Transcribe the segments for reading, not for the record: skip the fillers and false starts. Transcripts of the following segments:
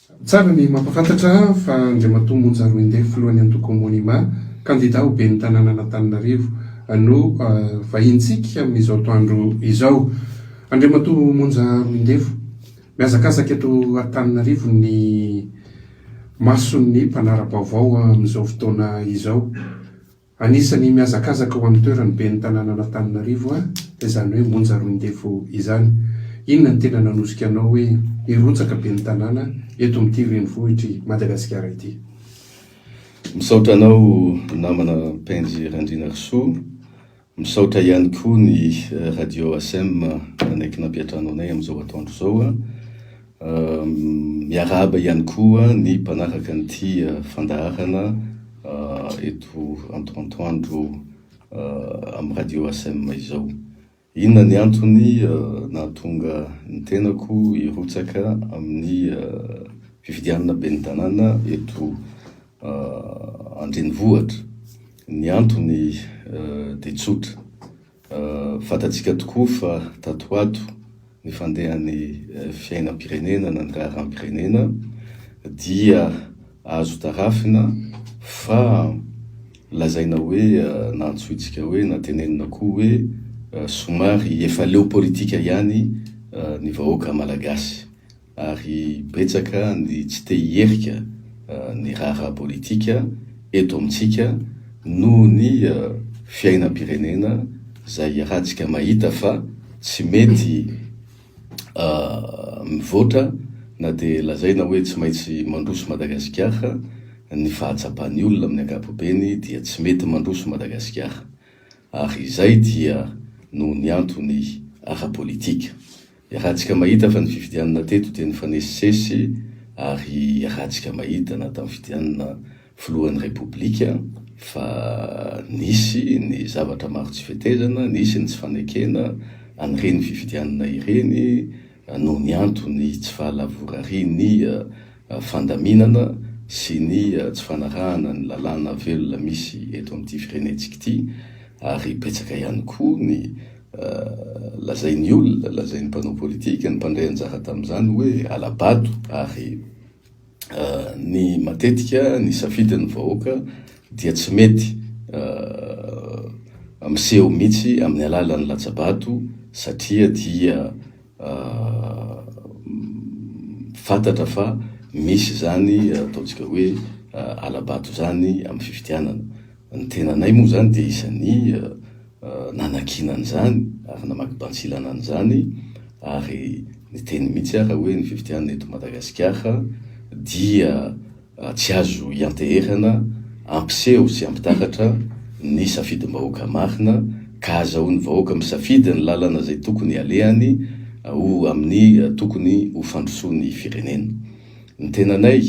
Tsara ny mampafantatra fa Andriamatoa Monja Roindefo filohan'ny antoko monima kandida ho ben'ny tanàna Antananarivo no vahintsika amin'izao toandro izao. Andriamatoa Monja Roindefo, miazakazaka eto Antananarivo ny mason'ny mpanara-baovao amin'izao fotoana izao. Anisany miazakazaka ho amin'ny toerany ben'ny tanàna Antananarivo izany hoe Monja Roindefo izany. Inona ny tena nanosika anao hoe hirotsaka ben'ny tanàna eto amin'ity renivohitry Madagasikara ity? Misaotra anao namana Penjy Randrina Risoa, misaotra ihany koa ny radio ASM anaiky nampiatranao anay amin'izao atoandro zao. Miarahaba ihany koa ny mpanaraka an'ity fandaharana eto antoandro amin'ny radio ASM izao. Inona ny antony nahatonga ny tenako hirotsaka amin'ny fifidianana ben'ny tanàna eto an-drenivohitra? Ny antony dia tsotra. Fantatsika tokoa fa tato ato ny fandehan'ny fiainam-pirenena na ny raharam-pirenena dia azo tarafina fa lazaina hoe nantsoitsika hoe natenenina koa hoe somary efa leo politika ihany ny vahoaka malagasy, ary betsaka ny tsy te hierika ny raha politika eto amintsika noho ny fiainam-pirenena zay rahantsika mahita fa tsy mety mivoatra na dia lazaina hoe tsy maintsy mandroso Madagasikara. Ny fahatsapany olona amin'ny ankapobeny dia tsy mety mandroso Madagasikara, ary izay dia no ny antony ara-politika. Rahantsika mahita fa ny fifidianana teto dia ny fanesisesy, ary rahantsika mahita na tamin'ny fifidianana filohan'ny repoblika fa nisy ny zavatra maro tsy fetezana, nisy ny tsy fanekena an'ireny fifidianana ireny no ny antony tsy fahalavora-ny fandaminana sy ny tsy fanarahana ny lalàna velona misy eto amin'ity firenentsika ity. Ary betsaka ihany koa ny lazain'ny olona, lazain'ny mpanao politika, ny mpandray anjara tamin'izany hoe alabato, ary ny matetika ny safidin'ny vahoaka dia tsy mety miseho mihitsy amin'ny alalan'ny latsabato, satria dia fantatra fa misy zany ataontsika hoe alabato zany amin'ny fifidianana. Ny tenanay moa zany dia isan'ny nanakinan'izany ary namaky-bantsilana an'izany, ary ny teny mihitsy raha hoe ny fifidianana eto Madagasikara dia tsy azo ianteherana ampiseho sy ampitakatra ny safidim-bahoaka marina, ka azahoan'ny vahoaka misafidy ny lalana zay tokony alehany ho amin'ny tokony ho fandrosoan'ny firenena. Ny tenanay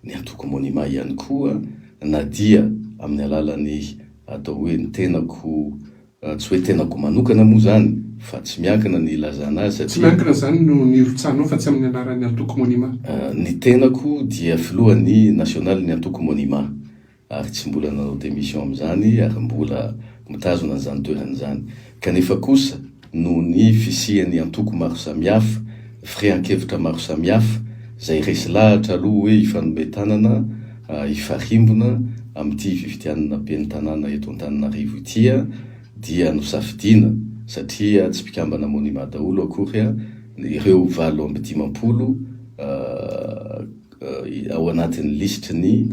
ny antoko monima ihany koa na dia amin'ny alalan'ny atao hoe ny tenako, tsy hoe tenako manokana moa zany, fa tsy miankina ny ilazana azy. Tsy miankina zany no nirotsanao fa tsy amin'ny anaran'ny antoko monima? Ny tenako dia filohan'ny nasionaly ny antoko monima, ary tsy mbola nanao démission amin'izany, ary mbola mitazona an'izany toeran'izany. Kanefa kosa no ny fisian'ny antoko maro samihafa, firehan-kevitra maro samihafa zay resy lahatra aloha hoe hifanome tanana, hifarimbona amin'ity fifidianana ben'ny tanàna eto Antananarivo ity, dia nosafidiana satria tsy mpikambana monima daholo akory ireo 750 ao anatin'ny lisitry ny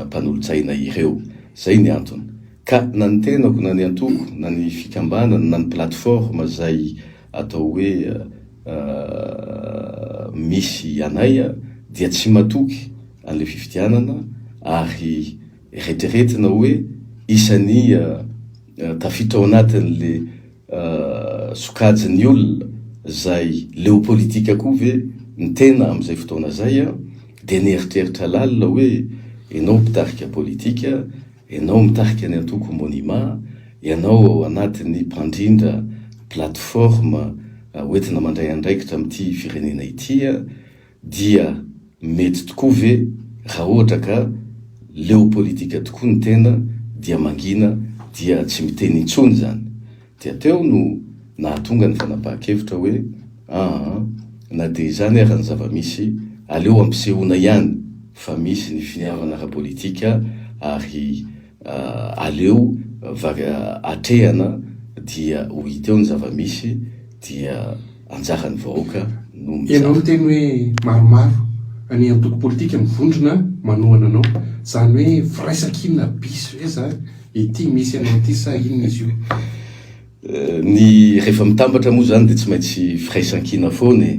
mpanolotsaina ireo. Zay ny antony. Ka na ny tenako, na ny antoko, na ny fikambanana, na ny plateforme zay atao hoe misy anay dia tsy matoky an'le fifidianana, ary retreretina hoe isan'ny tafiditra ao anatin'le sokajin'ny olona zay leo politika koa ve ny tena amin'izay fotoana zay, dia nieritreritra lalina hoe ianao mpitarika politika, ianao mitarika ny antoko monima, ianao ao anatin'ny mpandrindra plateforme hoentina mandray andraikitra amin'ity firenena ity, dia mety tokoa ve raha ohatra ka leo politika tokoa ny tena dia mangina, dia tsy miteny intsony zany. Dia teo no nahatonga ny fanapahan-kevitra hoe na dia izany ary ny zava-misy aleo ampisehoana ihany fa misy ny finiavana ara-politika ary aleo atrehana dia ho hita eo ny zava-misy dia anjarany vahoaka no ianao miteny hoe maromaro ny antoko politika mivondrona manohana anao zany hoe firaisan-kinina biso hoe za ity misy anao ity sa inona izy io ny rehefa mitambatra moa zany de tsy maintsy firaisan-kina foana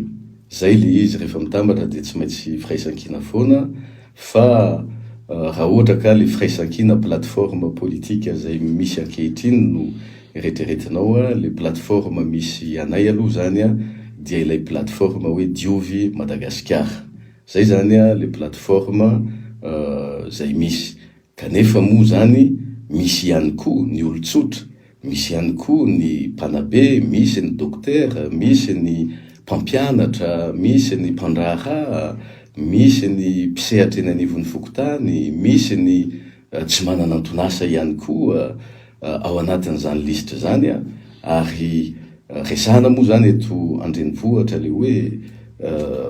zay le izy rehefa mitambatra de tsy maintsy firaisan-kina foana fa raha ohatra ka le firaisan-kina plateforme politika zay misy ankehitriny no eretreretinao le plateforme misy anay aloha zany dia ilay plateforme hoe Diovy Madagasikara zay zany le plateforme zay misy kanefa moa zany misy ihany koa ny olon-tsotra misy ihany koa ny mpanabe misy ny dokotera misy ny mpampianatra misy ny mpandraharaha misy ny mpisehatra eny anivon'ny fokotany misy ny tsy manana antonasa ihany koa ao anatin'izany liste zany ary resahana moa zany eto andrenivohitra le hoe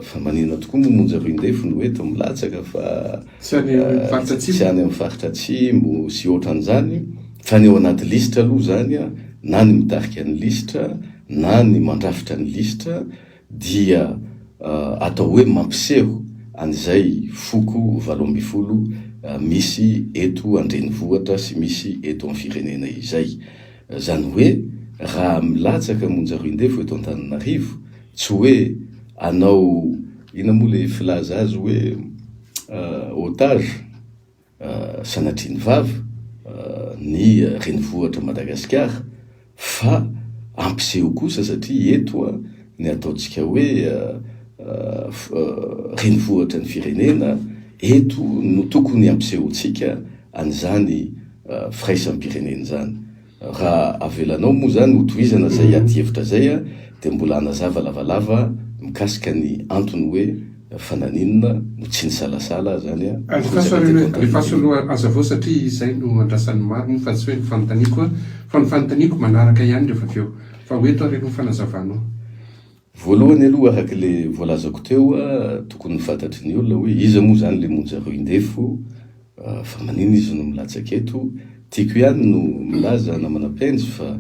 fa manina tokoa momonjy Roindefo no eto milatsaka fa tsy any amin'ny faritra atsimo sy ohatran'izany fa ny ao anaty listre aloha zany na ny mitarika ny listre na ny mandrafitra ny listre dia atao hoe mampiseho an'izay foko 20 misy eto andrenivohitra sy misy eto amin'ny firenena izay zany hoe raha milatsaka monjy Roindefo eto Antananarivo tsy hoe anao ina moa le filaza azy hoe otage sanatriany vava ny renivohitra Madagasikara fa ampiseho kosa satria eto ny ataontsika hoe renivohitra ny firenena eto no tokony ampisehontsika an'izany firaisam-pirenena zany raha avelanao moa zany hotohizana zay aty hevitra zay de mbola anazava lavalava mikasika ny antony hoe fananinina no tsy nisalasala zany rehefa aloha azavao satria izay no andrasan'ny maro fa tsy hoe ny fanontaniako fa ny fanontaniako manaraka ihany rehefa aveo fa hoeto areno fanazavanao voalohany aloha araka le voalazako teo tokony fantatry ny olona hoe iza moa zany le monjy Roindefo fa manina izy no milatsaka eto tiako ihany no milaza namana-penjy fa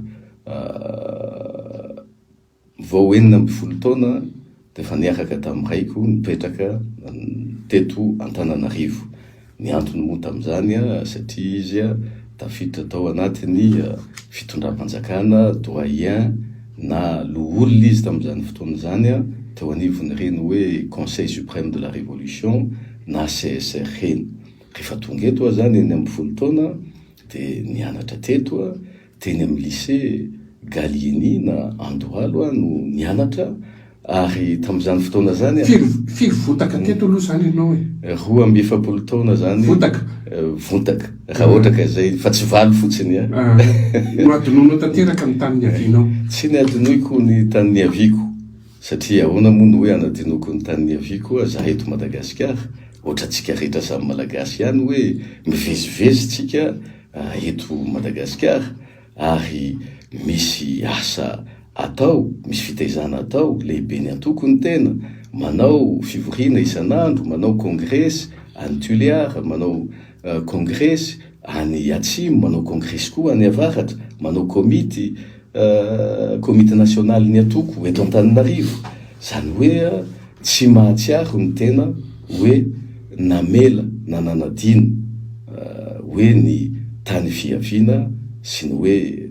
vao 40 taona de fa niaraka tamin'iraiko nipetraka teto Antananarivo ny antony moa tamin'izany satria izy tafiditra tao anatiny fitondram-panjakana doyen na loholona izy tamin'izany fotoana zany teo anivony reny hoe Conseil suprême de la Révolution na CSR reny rehefa tonga eto zany eny amin'ny 10 taona de nianatra teto teny amin'ny lycée Galieni na Andohalo no nianatra ary tamin'izany fotoana zany firy votaka teto aloha zany ianao 17 taona zany votaka raha ohatra ka zay fa tsy valo fotsiny no adinonao tanteraka ny tany niavianao tsy ny adinoiko ny tany niaviko satria ahoana moa no hoe anadinoko ny tany niaviko za eto Madagasikara ohatra tsika rehetra samy malagasy ihany hoe mivezivezy tsika eto Madagasikara ary misy asa atao misy fitaizana atao lehibe ny antoko ny tena manao fivoriana isan'andro manao congrès any Tuléar manao congrès any Atsimo manao congrès koa any Avaratra manao komity national ny atoko eto Antananarivo zany hoe tsy mahatsiaro ny tena hoe namela na nanadina hoe ny tany fiaviana sy ny hoe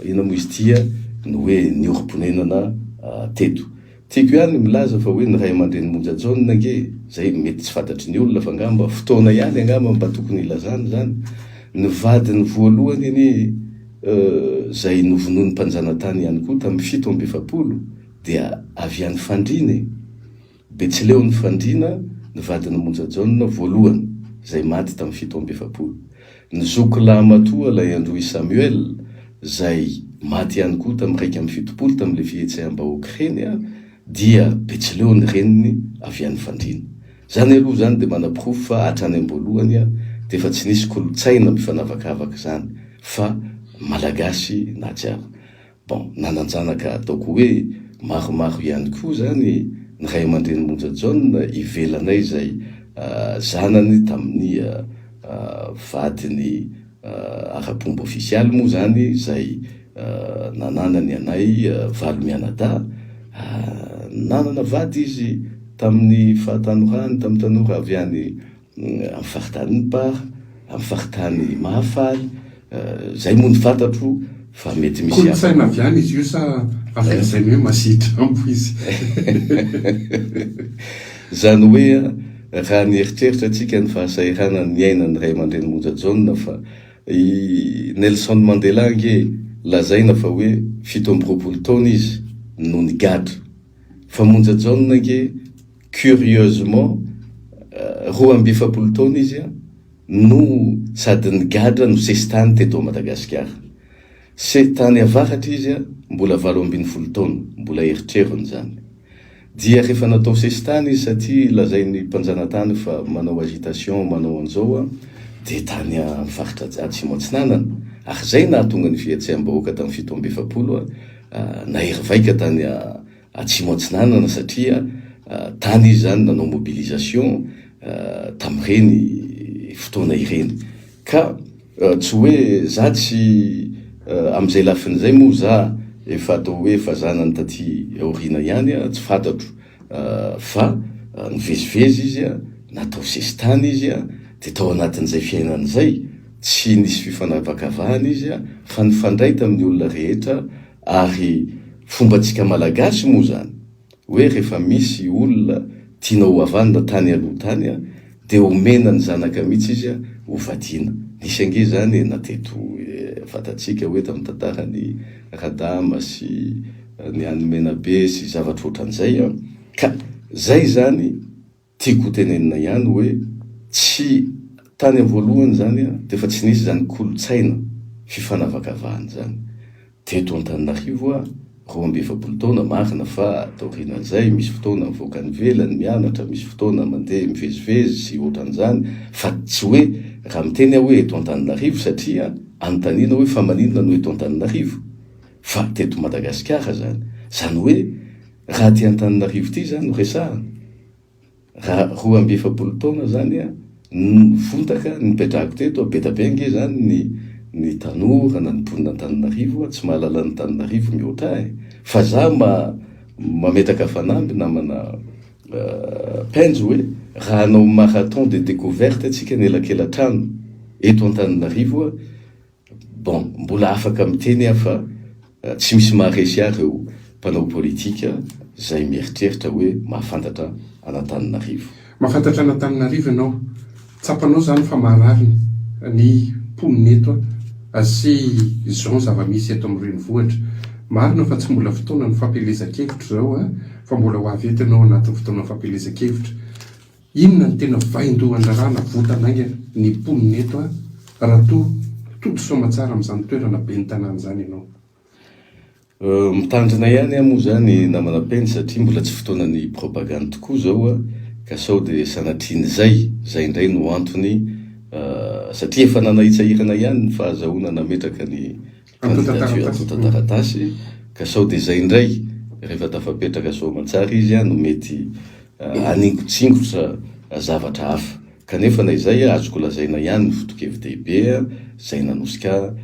ina moa izy tia ny hoe ny orom-ponenana teto tiako ihany milaza fa hoe ny ray aman-dreny monja jaune nge zay mety tsy fantatry ny olona fa ngamba fotoana ihany angamba mba tokony ilazany zany ny vadiny voalohany eny zay novonoany mpanjanatany ihany koa tamin'ny 770 dia avy any Fandrina Betsileo ny Fandrina ny vadiny monja jaune voalohany zay maty tamin'ny 770 ny zokolahama-toa lay Androy Samuel zay maty ihany koa tamin'ny 170 tamin'le fihetseham-bahoaka reny dia Betsileo ny reniny avy any Fandrina zany aloha zany de manaprofo fa hatrany am-boalohany de fa tsy nisy kolotsaina mifanavakavaka zany fa malagasy na jiaby bon nananjanaka ataoko hoe maromaro ihany koa zany ny ray aman-dreny Monjajon ivelanay zay zanany tamin'ny vadiny ara-pomba ofisialy moa zany zay nananany anay valo mianada, nanana vady izy tamin'ny fahatanorany, tamin'ny tanora avy any amin'ny faritany Par, amin'ny faritany Mahafaly, zay moa ny fantatro fa mety misy kolotsaina avy any izy io sa avy azainy hoe masitrampo izy. Zany hoe raha ny eritreritra atsika ny fahasairana ny ainany ray aman-dreny Monjajon fa Nelson Mandela nge lazaina fa hoe 17 taona izy no nigadra, fa Monjajon nge curieusement 12 taona izy no sady nigadra no sesitany teto Madagasikara. Se tany avaratra izy mbola 18 taona, mbola eritrerony zany. Dia rehefa natao sesitany izy satria lazainy mpanjanatany fa manao agitation, manao an'izao de tany amin'ny faritra Atsimo Atsinanana, ary zay nahatonga ny fihetseam-bahoaka tamin'ny 17 nahery vaika tany Atsimo Atsinanana satria tany izy zany nanao mobilisation tamin'ireny fotoana ireny. Ka tsy hoe za tsy am'izay lafin'izay moa za efa atao hoe fa zanany taty aorina ihany tsy fantatro, fa nivezivezy izy natao sesitany izy de tao anatin'izay fiainan'izay tsy nisy fifanavakavahana izy fa nifandray tamin'ny olona rehetra. Ary fombatsika malagasy moa zany hoe rehefa misy olona tianao havanina tany aloha tany de omena ny zanaka mihitsy izy ho vadiana. Nisy ange zany nateto fatatsika hoe tamin'ny tantarany Radama sy ny Anomena be sy zavatra ohatran'izay. Ka zay zany tiako tenenina ihany hoe tsy tany amin'ny voalohany zany de fa tsy nisy zany kolotsaina fifanavakavahana zany. Teto Antananarivo 20 taona marina fa taorinan'izay misy fotoana mivoaka nivelany mianatra, misy fotoana mandeha mivezivezy sy ohatran'izany, fa tsy hoe raha miteny hoe eto Antananarivo satria anontaniana hoe fa maninona no eto Antananarivo, fa teto Madagasikara zany. Zany hoe raha ty Antananarivo ty zany no resahana, raha 20 taona zany vontaka nipetrahako teto Betabengy zany ny tanora na ny mponina Antananarivo tsy mahalala ny Antananarivo mihoatra fa za mametaka fanamby namana penjo hoe raha hanao marathon de découverte atsika nelakelan-trano eto Antananarivo, bon mbola afaka miteny fa tsy misy maharesy ireo mpanao politika zay mieritreritra hoe mahafantatra an'Antananarivo. Mahafantatra an'Antananarivo ianao, tsapanao zany fa maharary ny ponina eto sy zao zava-misy eto amin'ny renivohitra. Marina fa tsy mbola fotoana ny fampielezan-kevitra zao fa mbola ho avy eto ianao anatin'ny fotoana fampielezan-kevitra. Inona ny tena vaindohan-drahana votanaingana ny ponina eto raha todo somatsara amin'izany toerana be ny tanàna zany ianao? Mitandrina ihany moa zany namana peny satria mbola tsy fotoana ny propagande tokoa zao ka sao de sanatriany zay indray no antony satria efa nanahitsahirana ihany ny fahazahoana nametraka ny candidature tantaratasy, ka sao de zay indray rehefa tafapetraka somatsara izy no mety aningotsingotsa zavatra hafa. Kanefa na izay azoko lazaina ihany ny foto-kevin-dehibe zay nanosika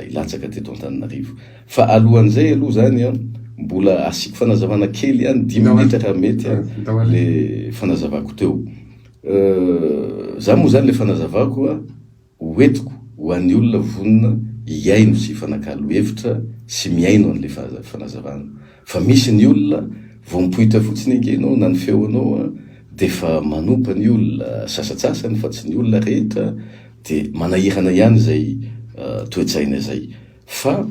ilatsaka teto Antananarivo. Fa alohan'izay aloha zany mbola asiko fanazavana kely ihany 10 minitra raha mety le fanazavako teo. Za moa zany le fanazavako hoentiko ho an'ny olona vonona hiaino sy fanakalo hevitra sy miaino an'le fanazavana. Fa misy ny olona vao mipoitra fotsiny engenao na ny feonao de fa manompa ny olona sasatsasany fa tsy ny olona rehetra de manahirana ihany zay toetsaina zay. Fa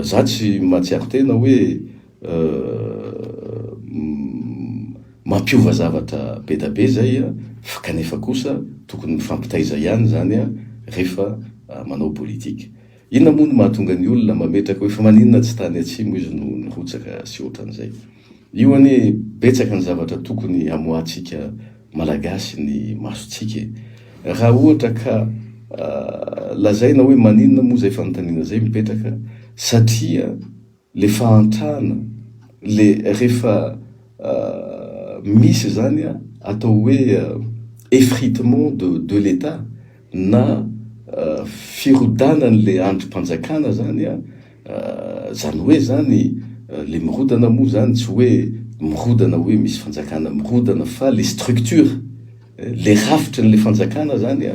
za tsy mahatsiaro tena hoe mampiova zavatra be da be zay fa kanefa kosa tokony mifampitaiza ihany zany rehefa manao politika. Inona moa no mahatonga ny olona mametraka hoe fa maninona tsy tany atsimo izy no nirotsaka sy ohatran'izay. Io anie betsaka ny zavatra tokony amoatsika malagasy ny masotsika. Raha ohatra ka lazaina hoe maninona moa zay fanontaniana zay mipetraka satria le fahantrana le rehefa misy zany atao hoe effritement de l'État na firodanan'le androm-panjakana zany zany hoe zany le mirodana moa zany tsy hoe mirodana hoe misy fanjakana mirodana fa le structure le rafitry n'le fanjakana zany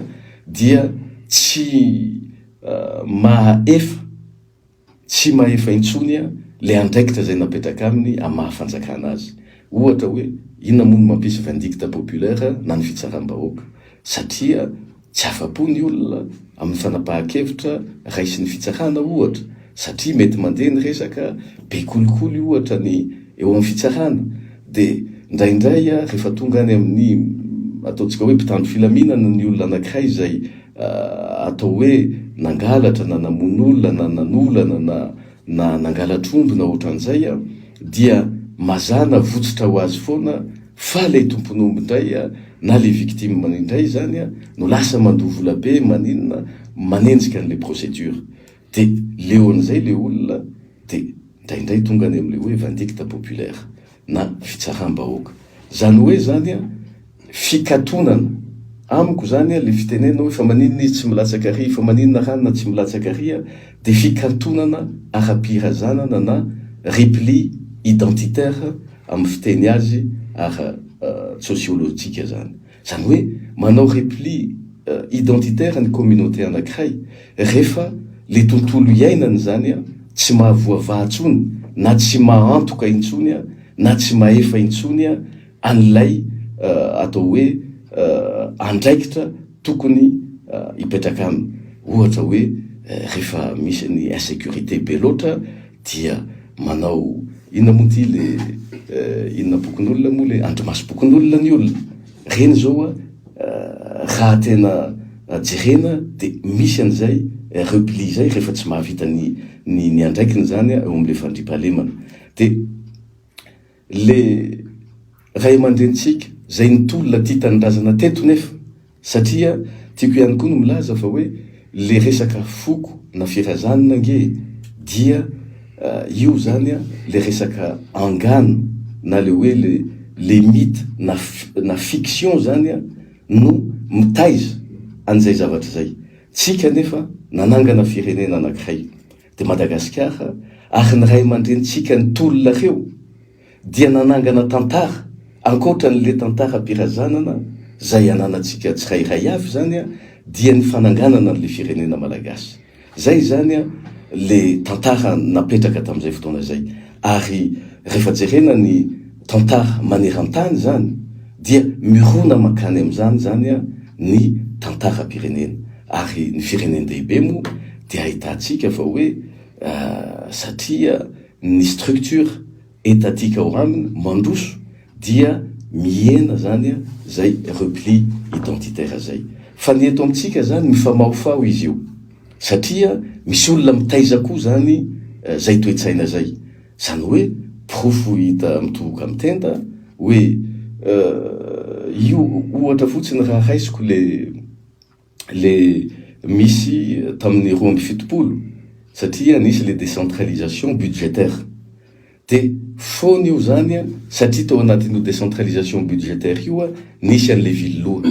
dia tsy mahefa intsony le andraikitra zay napetraka aminy amahafanjakana azy. Ohatra hoe inona moa no mampisy vindicte populaire na ny fitsaram-bahoaka satria tsy afa-po ny olona amin'ny fanapahan-kevitra raisy ny fitsarana ohatra, satria mety mandeha ny resaka be kolikoly ohatra ny eo amin'ny fitsarana, de indraindray rehefa tonga any amin'ny ataontsika hoe mpitandro filaminana ny olona anankiray zay atao hoe nangalatra na namon'olona na nanolana na nangalatr-omby na ohatran'izay dia mazana votsotra ho azy foana fa le tompon'omby indray na le victime manindray zany no lasa mandovola be maninona manenjika an'le procédure, de leo an'izay le olona de indraindray tonga any amin'le hoe vindicte populaire na fitsaram-bahoaka. Zany hoe zany fikatonana amiko zany le fitenena hoe fa maninona izy tsy milatsaka ary, fa maninona ranona tsy milatsaka ary de fikatonana ara-pirazanana na repli identitaire amin'ny fiteny azy sociologique zany. Zany hoe manao repli identitaire ny communauté anankiray rehefa le tontolo iainany zany tsy mahavoavahatsony na tsy mahantoka intsony na tsy mahefa intsony an'ilay atao hoe andraikitra tokony ipetraka aminy. Ohatra hoe rehefa misy ny insécurité be loatra dia manao inona moa ty le inona bokon'olona moa le andromaso bokon'olona ny olona reny zao raha tena jerena de misy an'izay repli zay rehefa tsy mahavita ny andraikiny zany eo amin'le fandriampahalemana. De le ray aman-drenitsika zay nitolona tia tanindrazana teto nefa satria tiako ihany koa no milaza fa hoe le resaka foko na firazanana nge dia io zany le resaka angano na le hoe le mythe na fiction zany no mitaiza an'izay zavatra zay. Tsika nefa nanangana firenena anankiray de Madagasikara ary ny ray aman-drenitsika nitolona reo dia nanangana tantara ankoatra n'le tantaram-pirazanana zay ananatsika tsirairay avy zany dia ny fananganana n'le firenena malagasy. Zay zany le tantara napetraka tamin'izay fotoana zay. Ary rehefa jerena ny tantara maneran-tany zany dia mirona makany amin'izany zany ny tantara-pirenena. Ary ny firenena-dehibe moa dia ahitantsika fa hoe satria ny structure etatika ao aminy mandroso dia miena zany zay repli identitaire zay. Fa ny eto amintsika zany mifamaofao izy io satria misy olona mitaiza koa zany zay toetsaina zay. Zany hoe profo hita mitoboka amin'ny tenda hoe io ohatra fotsiny raha raisiko le misy tamin'ny roa amby fitopolo satria nisy le décentralisation budgétaire de fony io zany satria tao anatin'io décentralisation budgétaire io nisy an'le villoha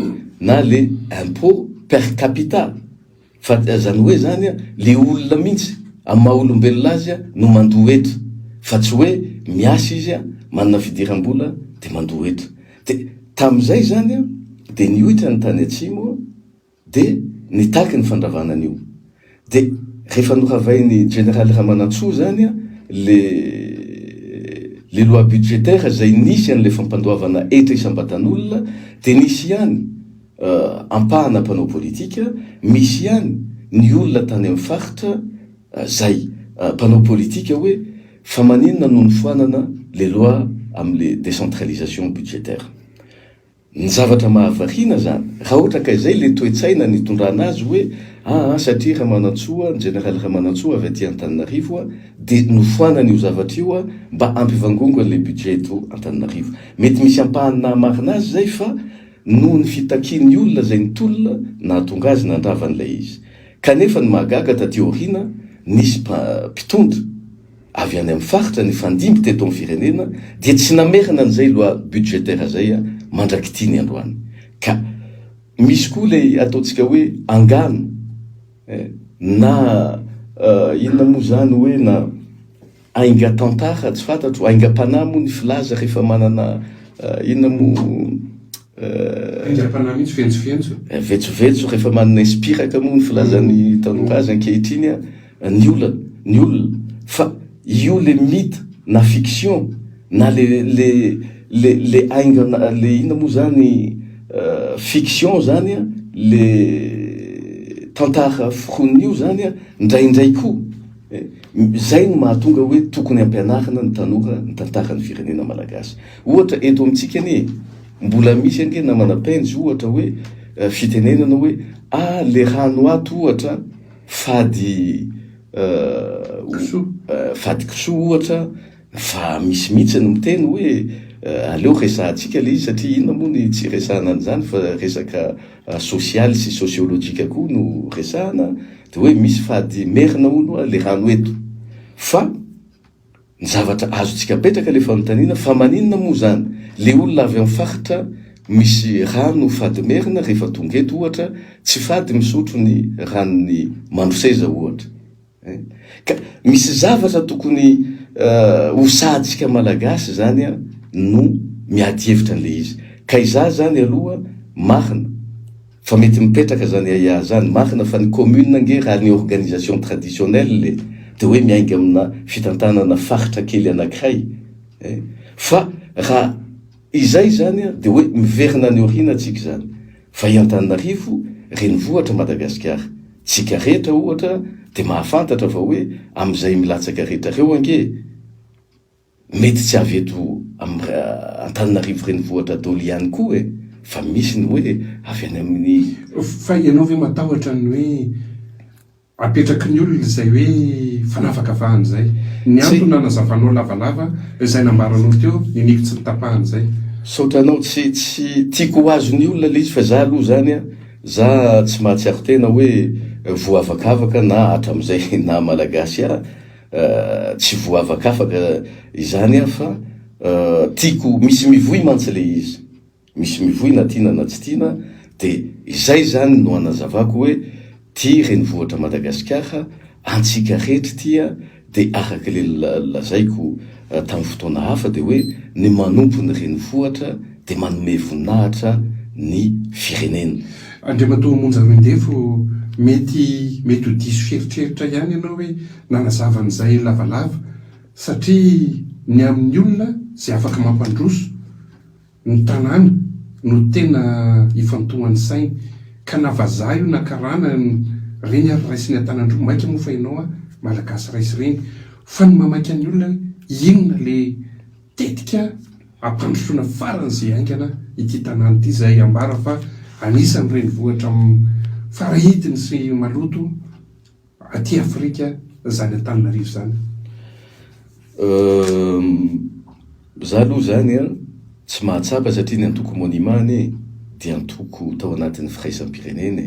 na le impôt per capita. Fa zany hoe zany le olona mihitsy amin'ny maha olombelona azy no mandoa eto fa tsy hoe miasa izy manana fidiram-bola de mandoa eto. De tamin'izay zany de niohitra ny tany atsimo de nitaky ny fandravanan'io. De rehefa noravainy général Ramanantsoa zany le loi budgétaire zay nisy an'le fampandoavana etra isam-batan'olona de nisy ihany ampahana mpanao politika, misy ihany ny olona tany amin'ny faritra zay mpanao politika hoe fa maninona no nifoanana le loi amin'le décentralisation budgétaire. Ny zavatra mahavarina zany raha ohatra ka izay le toetsaina nitondrana azy hoe satria Ramanantsoa, ny général Ramanantsoa avy aty Antananarivo de nofoanana io zavatra io mba ampivangongo an'le budget eto Antananarivo. Mety misy ampahana marina azy zay fa noho ny fitakian'ny olona zay nitolona nahatonga azy nandrava an'ilay izy. Kanefa ny mahagaga taty aoriana nisy mpitondra avy any amin'ny faritra ny fandimby teto amin'ny firenena dia tsy namerina an'izay loa budgetaire zay a mandraky tiany androany. Ka misy koa le ataontsika hoe angano na inona moa zany hoe na ainga tantara tsy fantatro, aingam-panahy moa ny filaza rehefa manana inona moa aingam-panahy mihitsy vetsovetso rehefa manana inspiraka moa ny filazan'ny tanora azy ankehitriny a ny olona fa io le mythe na fiction na le ainga le inona moa zany fiction zany a le tantara foronio zany a ndraindray koa zay no mahatonga hoe tokony ampianarina ny tanora ny tantarany firenena malagasy. Ohatra eto amintsika anie mbola misy ange na manapenjy ohatra hoe fitenenana hoe le rano ato ohatra fady kisoa ohatra fa misy mihitsy ny miteny hoe aleo resahantsika le izy satria inona moa ny tsy resahana an'izany fa resaka sosialy sy sosiolojika koa no resahana de hoe misy fady merina olo le rano eto fa ny zavatra azotsika petraka le fanontaniana fa maninona moa zany le olona avy amin'ny faritra misy rano fady merina rehefa tonga eto ohatra tsy fady misotro ny ranony Mandroseza ohatra ka misy zavatra tokony hosahantsika malagasy zany a no miady hevitra an'le izy ka iza zany aloha marina fa mety mipetraka zany aiah zany marina fa ny commune nge raha ny organisation traditionnelle de hoe miainga amina fitantanana faritra kely anankiray fa raha izay zany a de hoe miverina ny orina atsika zany fa Antananarivo renivohitra Madagasikara tsika rehetra ohatra de mahafantatra fa hoe am'izay milatsaka rehetra reo ange mety tsy avy eto Antananarivo renivohitra daholo ihany koa fa misy ny hoe avy any amin'ny fa ianao ve matahotra ny hoe apetraky ny olona izay hoe fanavakavahany zay ny antony nazavanao lavalava izay nambaranao teo niniko tsy nitapahany zay saotranao tsy tiako ho azo ny olona le izy fa za aloha zany a za tsy mahatsiaro tena hoe voavakavaka na hatram'izay na malagasy tsy voavakafaka izany a fa tiako misy mivoy mantsy le izy misy mivoy na tiana na tsy tiana de izay zany no anazavako hoe ty renivohitra Madagasikara antsika rehetra tia de araka le lazaiko tamin'ny fotoana hafa de hoe ny manompo ny renivohitra de manome voninahitra ny firenena. Andriamatoa Monja Roindefo mety ho diso feritreritra ihany ianao hoe nanazavan'izay lavalava satria ny amin'ny olona zay afaka mampandroso ny tanàna no tena ifantohan'ny sainy ka navazaha io nakarana reny ary raisiny an-tanandro maika moa fa ianao malagasy raisy reny fa ny mamaika ny olona inona le tetika ampandrosoana faran'izay aingana ity tanàna ity zay ambara fa anisan'ny renivohitra farahidiny sy maloto aty Afrika zany Antananarivo zany. Za aloha zany a tsy mahatsapa satria ny antoko monimany dia antoko tao anatin'ny firaisam-pirenena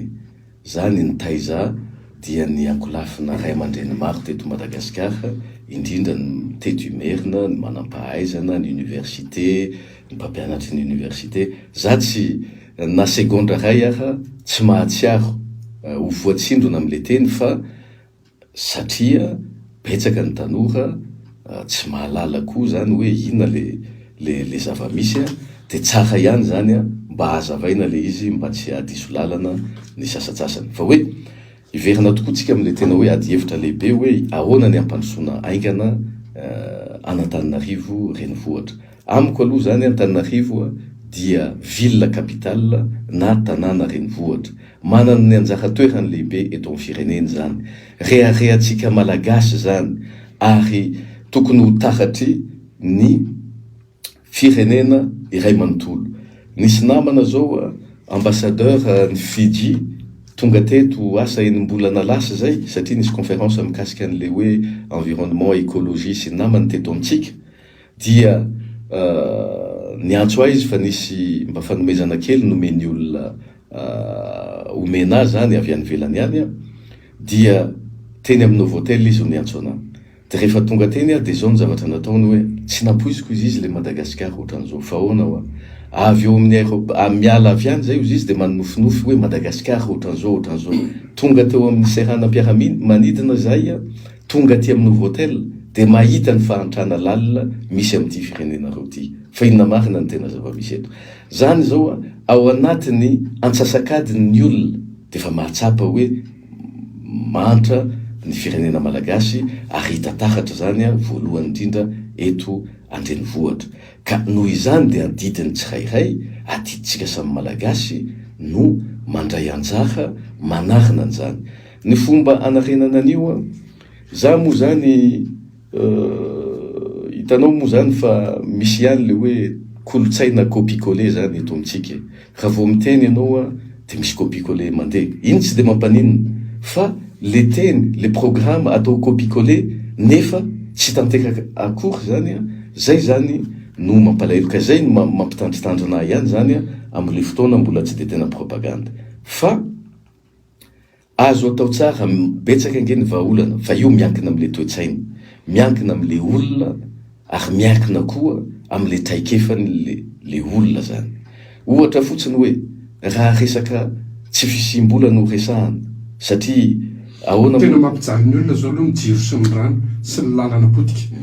zany ny taiza dia ny ankolafina ray aman-dreny maro teto Madagasikara indrindra ny teto imerina ny manam-pahaizana ny université ny mpampianatry ny université za tsy na segondra ray aha tsy mahatsiaro ho voatsindrona am'le teny fa satria betsaka ny tanora tsy mahalala koa zany hoe inona le zava-misy de tsara ihany zany mba hazavaina le izy mba tsy hadiso lalana ny sasatsasany fa hoe iverina tokoa tsika am'le tena hoe ady hevitra lehibe hoe ahoana ny ampandrosoana aingana Antananarivo renivohitra. Amiko aloha zany Antananarivo dia ville capitale na tanàna renivohitra manana ny anjara toerany lehibe eto amin'ny firenena zany reharehatsika malagasy zany ary tokony ho taratry ny firenena iray manontolo. Nisy namana zao ambassadeur ny Fiji tonga teto asa enim-bolana lasa zay satria nisy conférence mikasika an'le hoe environnement écologie sy namany teto amintsika dia niantso azy fa nisy mba fanomezana kely nomeny olona omena zany avy any velany any dia teny amin'ny Novotel izy niantso ana de rehefa tonga teny a de zao ny zavatra nataony hoe tsy nampoiziko izy le Madagasikara ohatran'izao fa ahoana ho avy eo amin'ny miala avy any zay izy izy de manofinofy hoe Madagasikara ohatran'izao tonga teo amin'ny seranam-piaramanidina zay a tonga aty amin'ny Novotel de mahita ny fahantrana lalina misy amin'ity firenena reo ty fa inona marina ny tena zava-misy eto zany zao a ao anatiny antsasakadiny ny olona de fa mahatsapa hoe mantra ny firenena malagasy ary hita taratra zany a voalohany indrindra eto andrenivohitra ka noho izany de adidiny tsirairay adiditsika samy malagasy no mandray anjara manarina an'izany ny fomba anarenana an'io a za moa zany hitanao moa zany fa misy ihany le hoe kolotsaina copie-coller zany eto amintsika raha vao miteny ianao a de misy copie-coller mandeha iny tsy de mampanino fa le teny le programme atao copie-coller nefa tsy tanteka akory zany a zay zany no mampalahelo ka zay no mampitandritandrina ihany zany a amin'le fotoana mbola tsy de tena propagande fa azo atao tsara betsaka angeny vahaolana fa io miankina am'le toe-tsainy miankina am'le olona ary miankina koa am'le traikefany le olona zany ohatra fotsiny hoe raha resaka tsy fisim-bola no resahana satria ahoana tena mampijaly ny olona zao aloha ny jiro sy ny rano sy ny lalana potika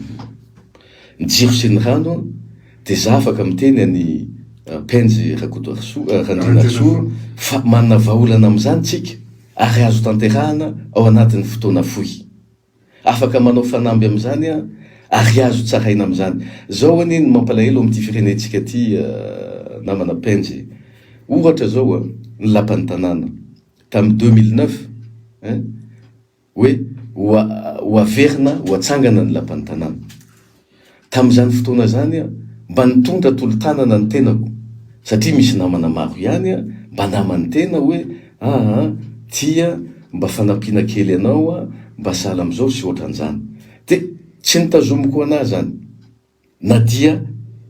ny jiro sy ny rano de za afaka miteny any Penjy Randrianasoa fa manana vahaolana am'izany tsika ary azo tanterahana ao anatin'ny fotoana fohy afaka manao fanamby am'izany a ary azo tsaraina am'izany zao aniny mampalahelo amin'ity firenentsika ty namana Penjy ohatra zao a ny lapan'ny tanàna tamy 2009 hoe ho averina ho atsangana ny lapan'ny tanàna tam'izany fotoana zany a mba nitondra tolo-tanana ny tenako satria misy namana maro ihany a mba namany tena hoe tia mba fanampiana kely anao a mba sahala am'izao sy ohatran'izany de tsy nitazomiko anazy zany na dia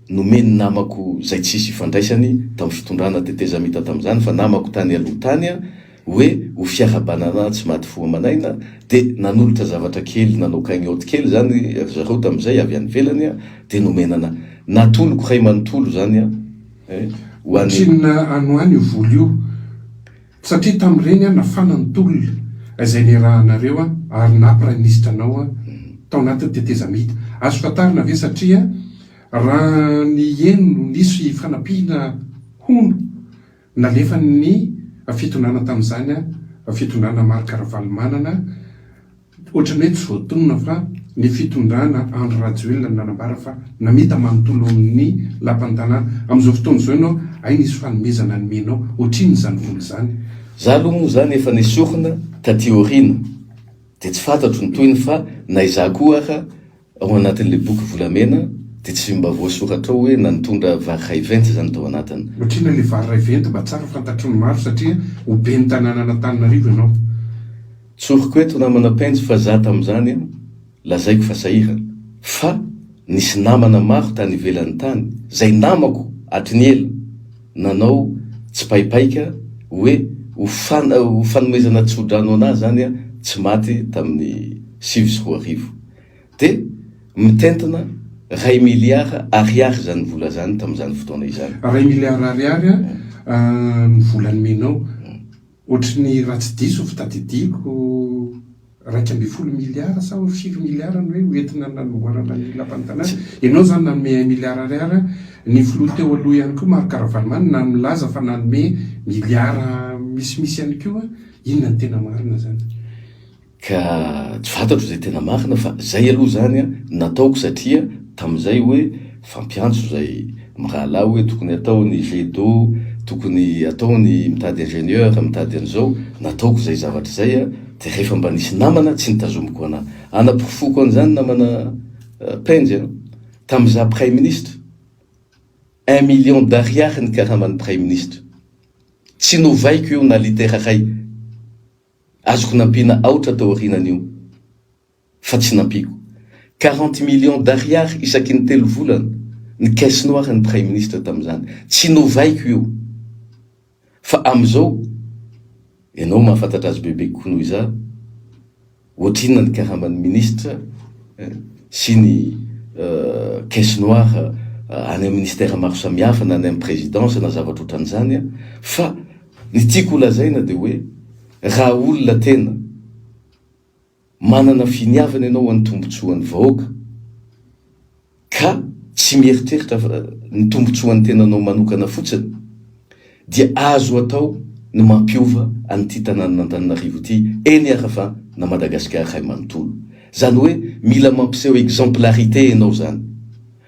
nomeny namako zay tsisy ifandraisany tamy fitondrana tetezamita tam'izany fa namako tany aloha tany a hoe ho fiarabanana tsy maty fo amanaina de nanolotra zavatra kely nanao cagnotte kely zany zareo tam'izay avy any velany a de nomenana natoloko ray manontolo zany a ho antsinona anoany io voly io satria tam'ireny a nafana ny tolona izay nirahanareo a ary nampiraministra anao a tao anatin'ny tetezamita azo fatarina ve satria raha ny eno nisy fanampiana hono nalefa ny fitondrana tam'izany a fitondrana maro karavalimanana ohatrany hoe tsy voatonona fa ny fitondrana Andro Rajoelina nanambara fa namita manontolo ny lapan'ny tanàna am'izao fotoana zao ianao ay nisy fanomezana nomenao ohatriny zany voly zany za aloha moa zany efa nisorona taty aoriana de tsy fantatro ny toyny fa naiza koa aha ao anatin'le boky volamena de tsy mba voasoratra ao hoe nanitondra vary ray venty zany tao anatiny ohatrina le vary ray venty mba tsara fantatro ny maro satria ho be ny tanàna Antananarivo ianao tsoriko eto namana Penjy fa za tam'izany a lazaiko fa sahira fa nisy namana maro tany ivelan'ny tany zay namako atriny ela nanao tsy paipaika hoe ho fanomezana tsodrano anazy zany a tsy maty tamin'ny 7 de mitentina 1 milliard ariary zany vola zany tam'izany fotoana izany 1 milliard ariary a ny volany menao ohatry ny raha tsy diso fitadidiko 1.7 milliard sa 5 milliard ny hoe hoentina nanomboarana ny lapan'ny tanàna ianao zany nanome 1 milliard ariary ny filoha teo aloha ihany koa maro karavalimany na milaza fa nanome milliard misimisy ihany koa inona ny tena marina zany ka tsy fantatro zay tena marina fa zay aloha zany a nataoko satria tam'izay hoe fampiantso zay mirahalahy hoe tokony atao ny GEDO tokony atao ny mitady ingénieur mitady an'izao nataoko zay zavatra zay a de rehefa mba nisy namana tsy nitazomiko anahy anapofoko an'izany namana Penjy a tam'za prime ministre 1 million d'ariary ny karaman'ny prime ministre tsy novaiko io na litera ray azoko nampiana aotra tao aorinan'io fa tsy nampiko 40 millions d'ariary isaky ny 3 volana ny caisse noire ny prime ministre tam'izany tsy novaiko io fa am'izao ianao mahafantatra azy bebe kokoa noho iza ohatrina ny karaman'ny ministre sy ny caisse noire any amin'ny ministère maro samihafa na any amin'ny présidence na zavatra ohatran'izany fa ny tiako lazaina de hoe raha olona tena manana finiavana ianao any tombotsoan'ny vahoaka ka tsy mieritreritra ny tombotsoan'ny tenanao manokana fotsiny dia azo atao ny mampiova an'ity tanàn'Antananarivo ity eny ara fa na Madagasikara hay manontolo. Zany hoe mila mampiseho exemplarité ianao zany.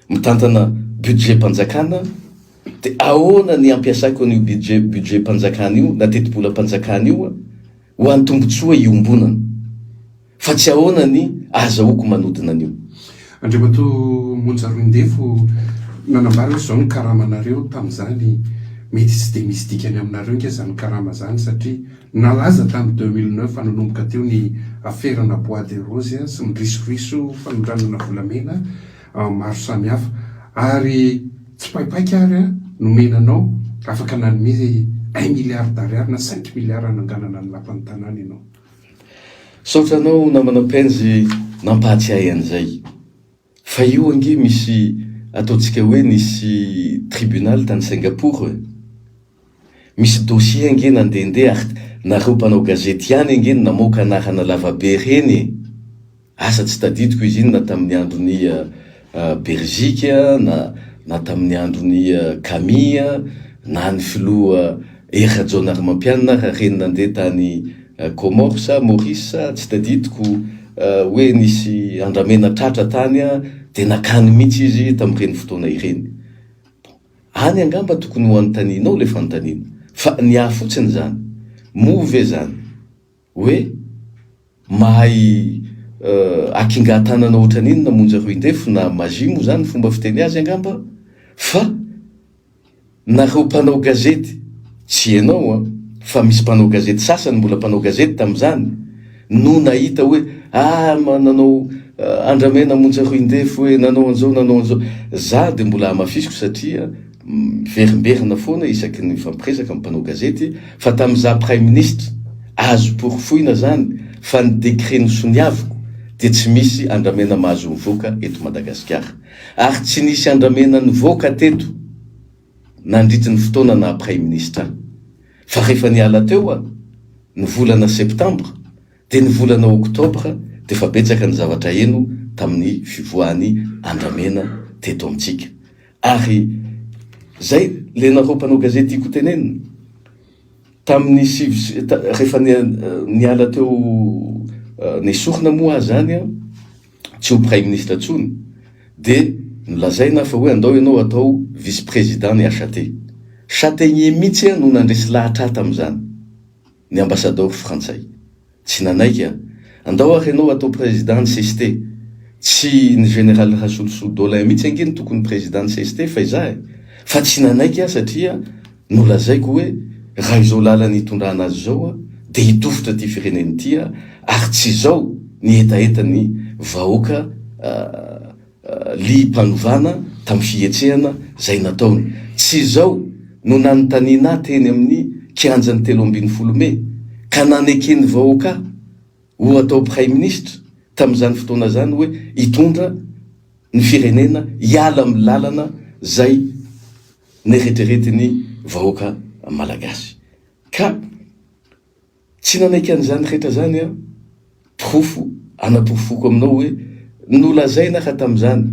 Mitantana budget panjakana de ahoana ny ampiasaiko an'io budget panjakana io na tetibola panjakana io ho an'ny tombotsoa iombonana. Fa tsy ahoana ny azahoako manodina an'io. Andriamato Monjaroindefo nanambara zao ny karamanareo tamin'izany mety tsy de misy dikany aminareo nge zany karama zany satria nalaza tamin'ny 2009 nanomboka teo ny aferana Bois de Rose sy midrisoriso fanondranana volamena maro samihafa ary tsy paipaika ary nomenanao afaka nanome 1 milliard d'ariary na 5 milliards nanganana ny lapan'ny tanàna ianao. Saotra anao namana-penjy nampahatsiahy an'izay fa io ange misy ataontsika hoe nisy tribunal tany Singapour misy dossier ange nandehandeha ary nareo mpanao gazety ihany ange namoaka anarana lavabe reny asa tsy tadidiko izy iny na tamin'ny andron'ny Belgique na tamin'ny andron'ny Camille na ny filoha Erajonary Mampianina reny nandeha tany Comores Maurice tsy tadidiko hoe nisy andramena tratra tany de nakany mihitsy izy tamin'ireny fotoana ireny. Any angamba tokony ho antanina le fantanina fa ny afotsiny zany move zany hoe mahay akingatanana ohatran'iny na Monjaroindefo na mazimo zany fomba fiteny azy angamba fa nareo mpanao gazety tsy ianao fa misy mpanao gazety sasany mbola mpanao gazety tamin'izany no nahita hoe nanao andramena Monjaroindefo hoe nanao an'izao za de mbola amafisiko satria verimberina foana isaky ny fampiresaka amin'ny mpanao gazety fa tamin'iza prime ministre azo porofoina zany fa ny décret nosoniaviko de tsy misy andramena mahazo mivoaka eto Madagasikara ary tsy nisy andramena nivoaka teto nandritry ny fotoana na prime ministre fa rehefa niala teo ny volana septembre de ny volana octobre de fa betsaka ny zavatra eno tamin'ny fivoahany andramena teto amintsika ary zay le nareo mpanao gazety iko tenenina tamin'ny rehefa niala teo nesorina moa zany tsy ho prime ministre tsony de nolazaina fa hoe andao ianao atao vice président ny HT Châtaignier mihitsy no nandresy lahatra tamin'izany ny ambassadeur frantsay tsy nanaika andao ary ianao atao président ny CST tsy ny général Rassoulou Dolin mihitsy angeny tokony président ny CST fa izahay fa tsy nanaika satria nolazaiko hoe raha izao lalany hitondrana azy zao de hitofotra ty fireneny ty ary tsy zao ny etaeta ny vahoaka li mpanovana tamin'ny fietsehana zay nataony tsy zao no nanontaniana teny amin'ny kianjany 3 ka nanekeny vahoaka ho atao prime ministre tamin'izany fotoana zany hoe hitondra ny firenena hiala amin'ny lalana zay neretreretiny vahoaka malagasy ka tsy nanaiky an'izany rehetra zany profo anaprofoko aminao hoe nolazaina ka tamin'izany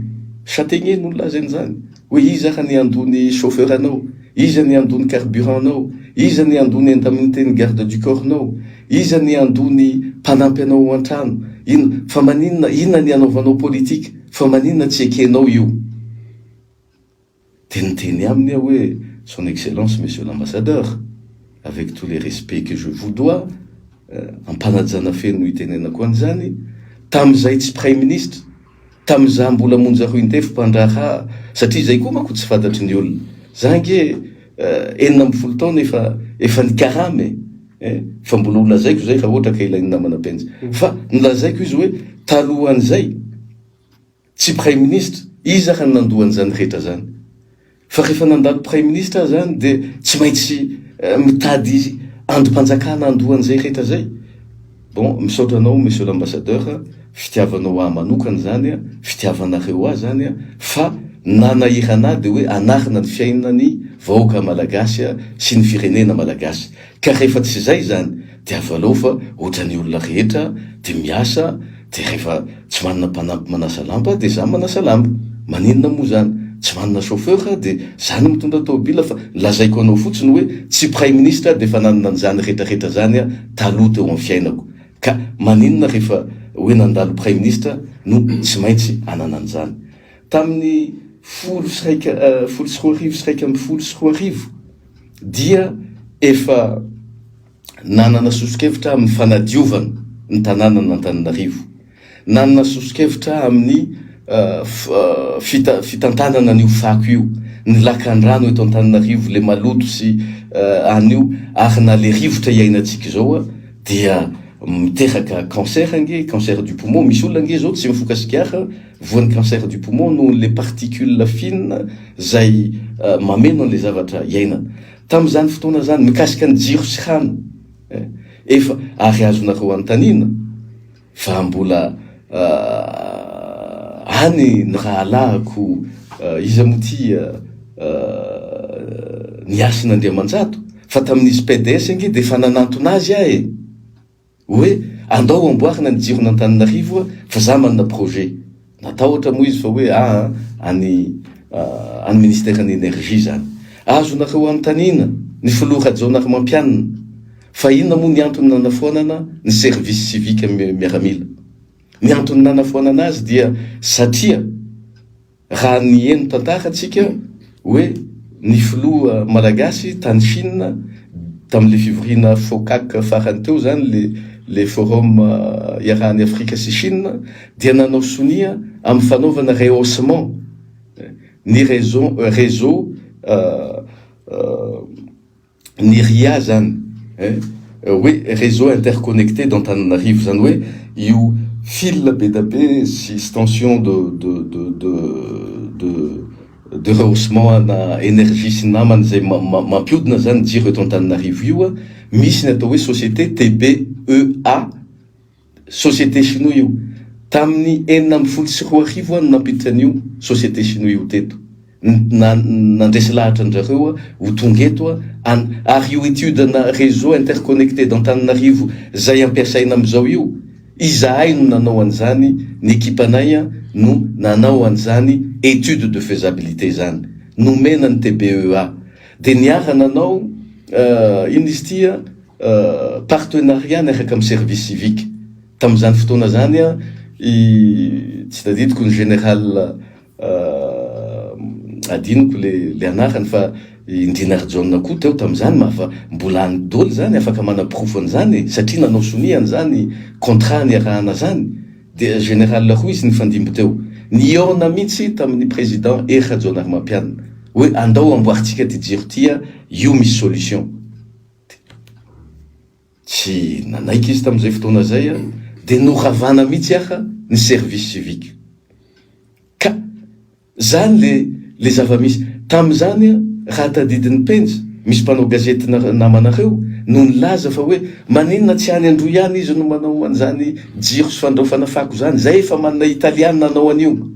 Châtaignier nolazaina zany hoe iza ka ny andony chauffeur anao iza ny andony carburant anao iza ny andony indemnité ny garde du corps anao iza ny andony mpanampy anao an-trano fa maninona inona ny anaovanao politique fa maninona tsy ekenao io de niteny aminy hoe son excellence monsieur l'ambassadeur avec tous les respects que je vous dois ampanajana feno itenenako an'izany tamin'izay tsy prime ministre tamin'iza mbola Monjaroindefo mpandraha satria zay koa manko tsy fantatry ny olona zange 9 taona efa nikaramy fa mbola olazaiko zay raha ohatra ka ilainy namana-penjy fa nolazaiko izy hoe talohan'izay tsy prime ministre iza ka nandohan'izany rehetra zany fa rehefa nandalo prime ministre zany de tsy maintsy mitady androm-panjakana andohan'izay rehetra zay bon misaotra anao monsieur l'ambassadeur fitiavanao ahy manokana zany a fitiavanareo ahy zany a fa nanahirana de hoe anarina ny fiainany vahoaka malagasy sy ny firenena malagasy ka rehefa tsy zay zany de avalao fa ohatrany olona rehetra de miasa de rehefa tsy manana mpanampy manasa lamba de za manasa lamba maninona moa zany tsy manana chauffeur de zany mitondra tômôbila fa lazaiko anao fotsiny hoe tsy prime ministre de fa nanana an'izany rehetrarehetra zany a taloha teo amin'ny fiainako ka maninona rehefa hoe nandalo prime ministre no tsy maintsy anana an'izany tamin'ny folo sy roa arivo sy raika amby folo sy roa arivo dia efa nanana sosokevitra amin'ny fanadiovana ny tanàna n'Antananarivo nanana sosokevitra amin'ny fitantanana an'io fako io ny lakan-drano eto Antananarivo le maloto sy an'io ary na le rivotra iainantsika zao a dia miteraka cancer ange cancer du poumon misy olona ange zao tsy mifoka sigara voan'ny cancer du poumon noho le particules fine zay mameno an'le zavatra iainana tamin'izany fotoana zany mikasika ny jiro sy rano efa ary azonareo antanina fa mbola any ny raha alahako iza moty niasina Andriamanjato fa tamin'izy PDS ange de fa nanantona azy ahy hoe andao amboarina ny jiro n'Antananarivo fa za manana projet natao ohatra moa izy fa hoe any ministère ny énergie zany azonareo antanina ny filoha Rajaonary Mampianina fa inona moa ny antony nanafoanana ny service civique miaramila ny antony nanafoanana azy dia satria raha ny eno tantara atsika hoe ny filoha malagasy tany Chine tamin'le fivoriana FOCAC farany teo zany le forum iarahan'ny Afrika sy Chine dia nanao sonia amin'ny fanaovana rehaussement ny réseau ny RIA zany hoe réseau interconnecté d'Antananarivo zany hoe io fil be da be sy extension de rehaussement na énergie sy namany zay mampiodina zany jiro eto Antananarivo io misy ny atao hoe société TBEA société chinois io tamin'ny 440 any nampiditra an'io société chinois io teto nandresy lahatra andrareo ho tonga eto ary io étude na réseau interconnecté d'Antananarivo zay ampiasaina am'izao io izahay no nanao an'izany ny ekipanay no nanao an'izany étude de faisabilité zany nomena ny TBEA de niara nanao ino izy tia partenariat niaraka amin'ny service civique tamin'izany fotoana zany tsy tadidiko ny général adiniko le anarany fa Indrinar John koa teo tamin'izany fa mbola any dôly zany afaka manaprofo an'izany satria nanao sonia an'izany contrat niarahana zany de général roa izy nifandimby teo niona mihitsy tamin'ny président Rajaonary Mampianina hoe andao amboaritsika ty jiro tia io misy solution tsy nanaiky izy tamin'izay fotoana zay de noravana mihitsy ny service civique ka zany le zava-misy tamin'izany raha tadidin'ny penjy misy mpanao gazety namanareo no nilaza fa hoe maninona tsy any andro ihany izy no manao an'izany jiro sy fandraofana fako zany zay efa manana italiana nanao an'io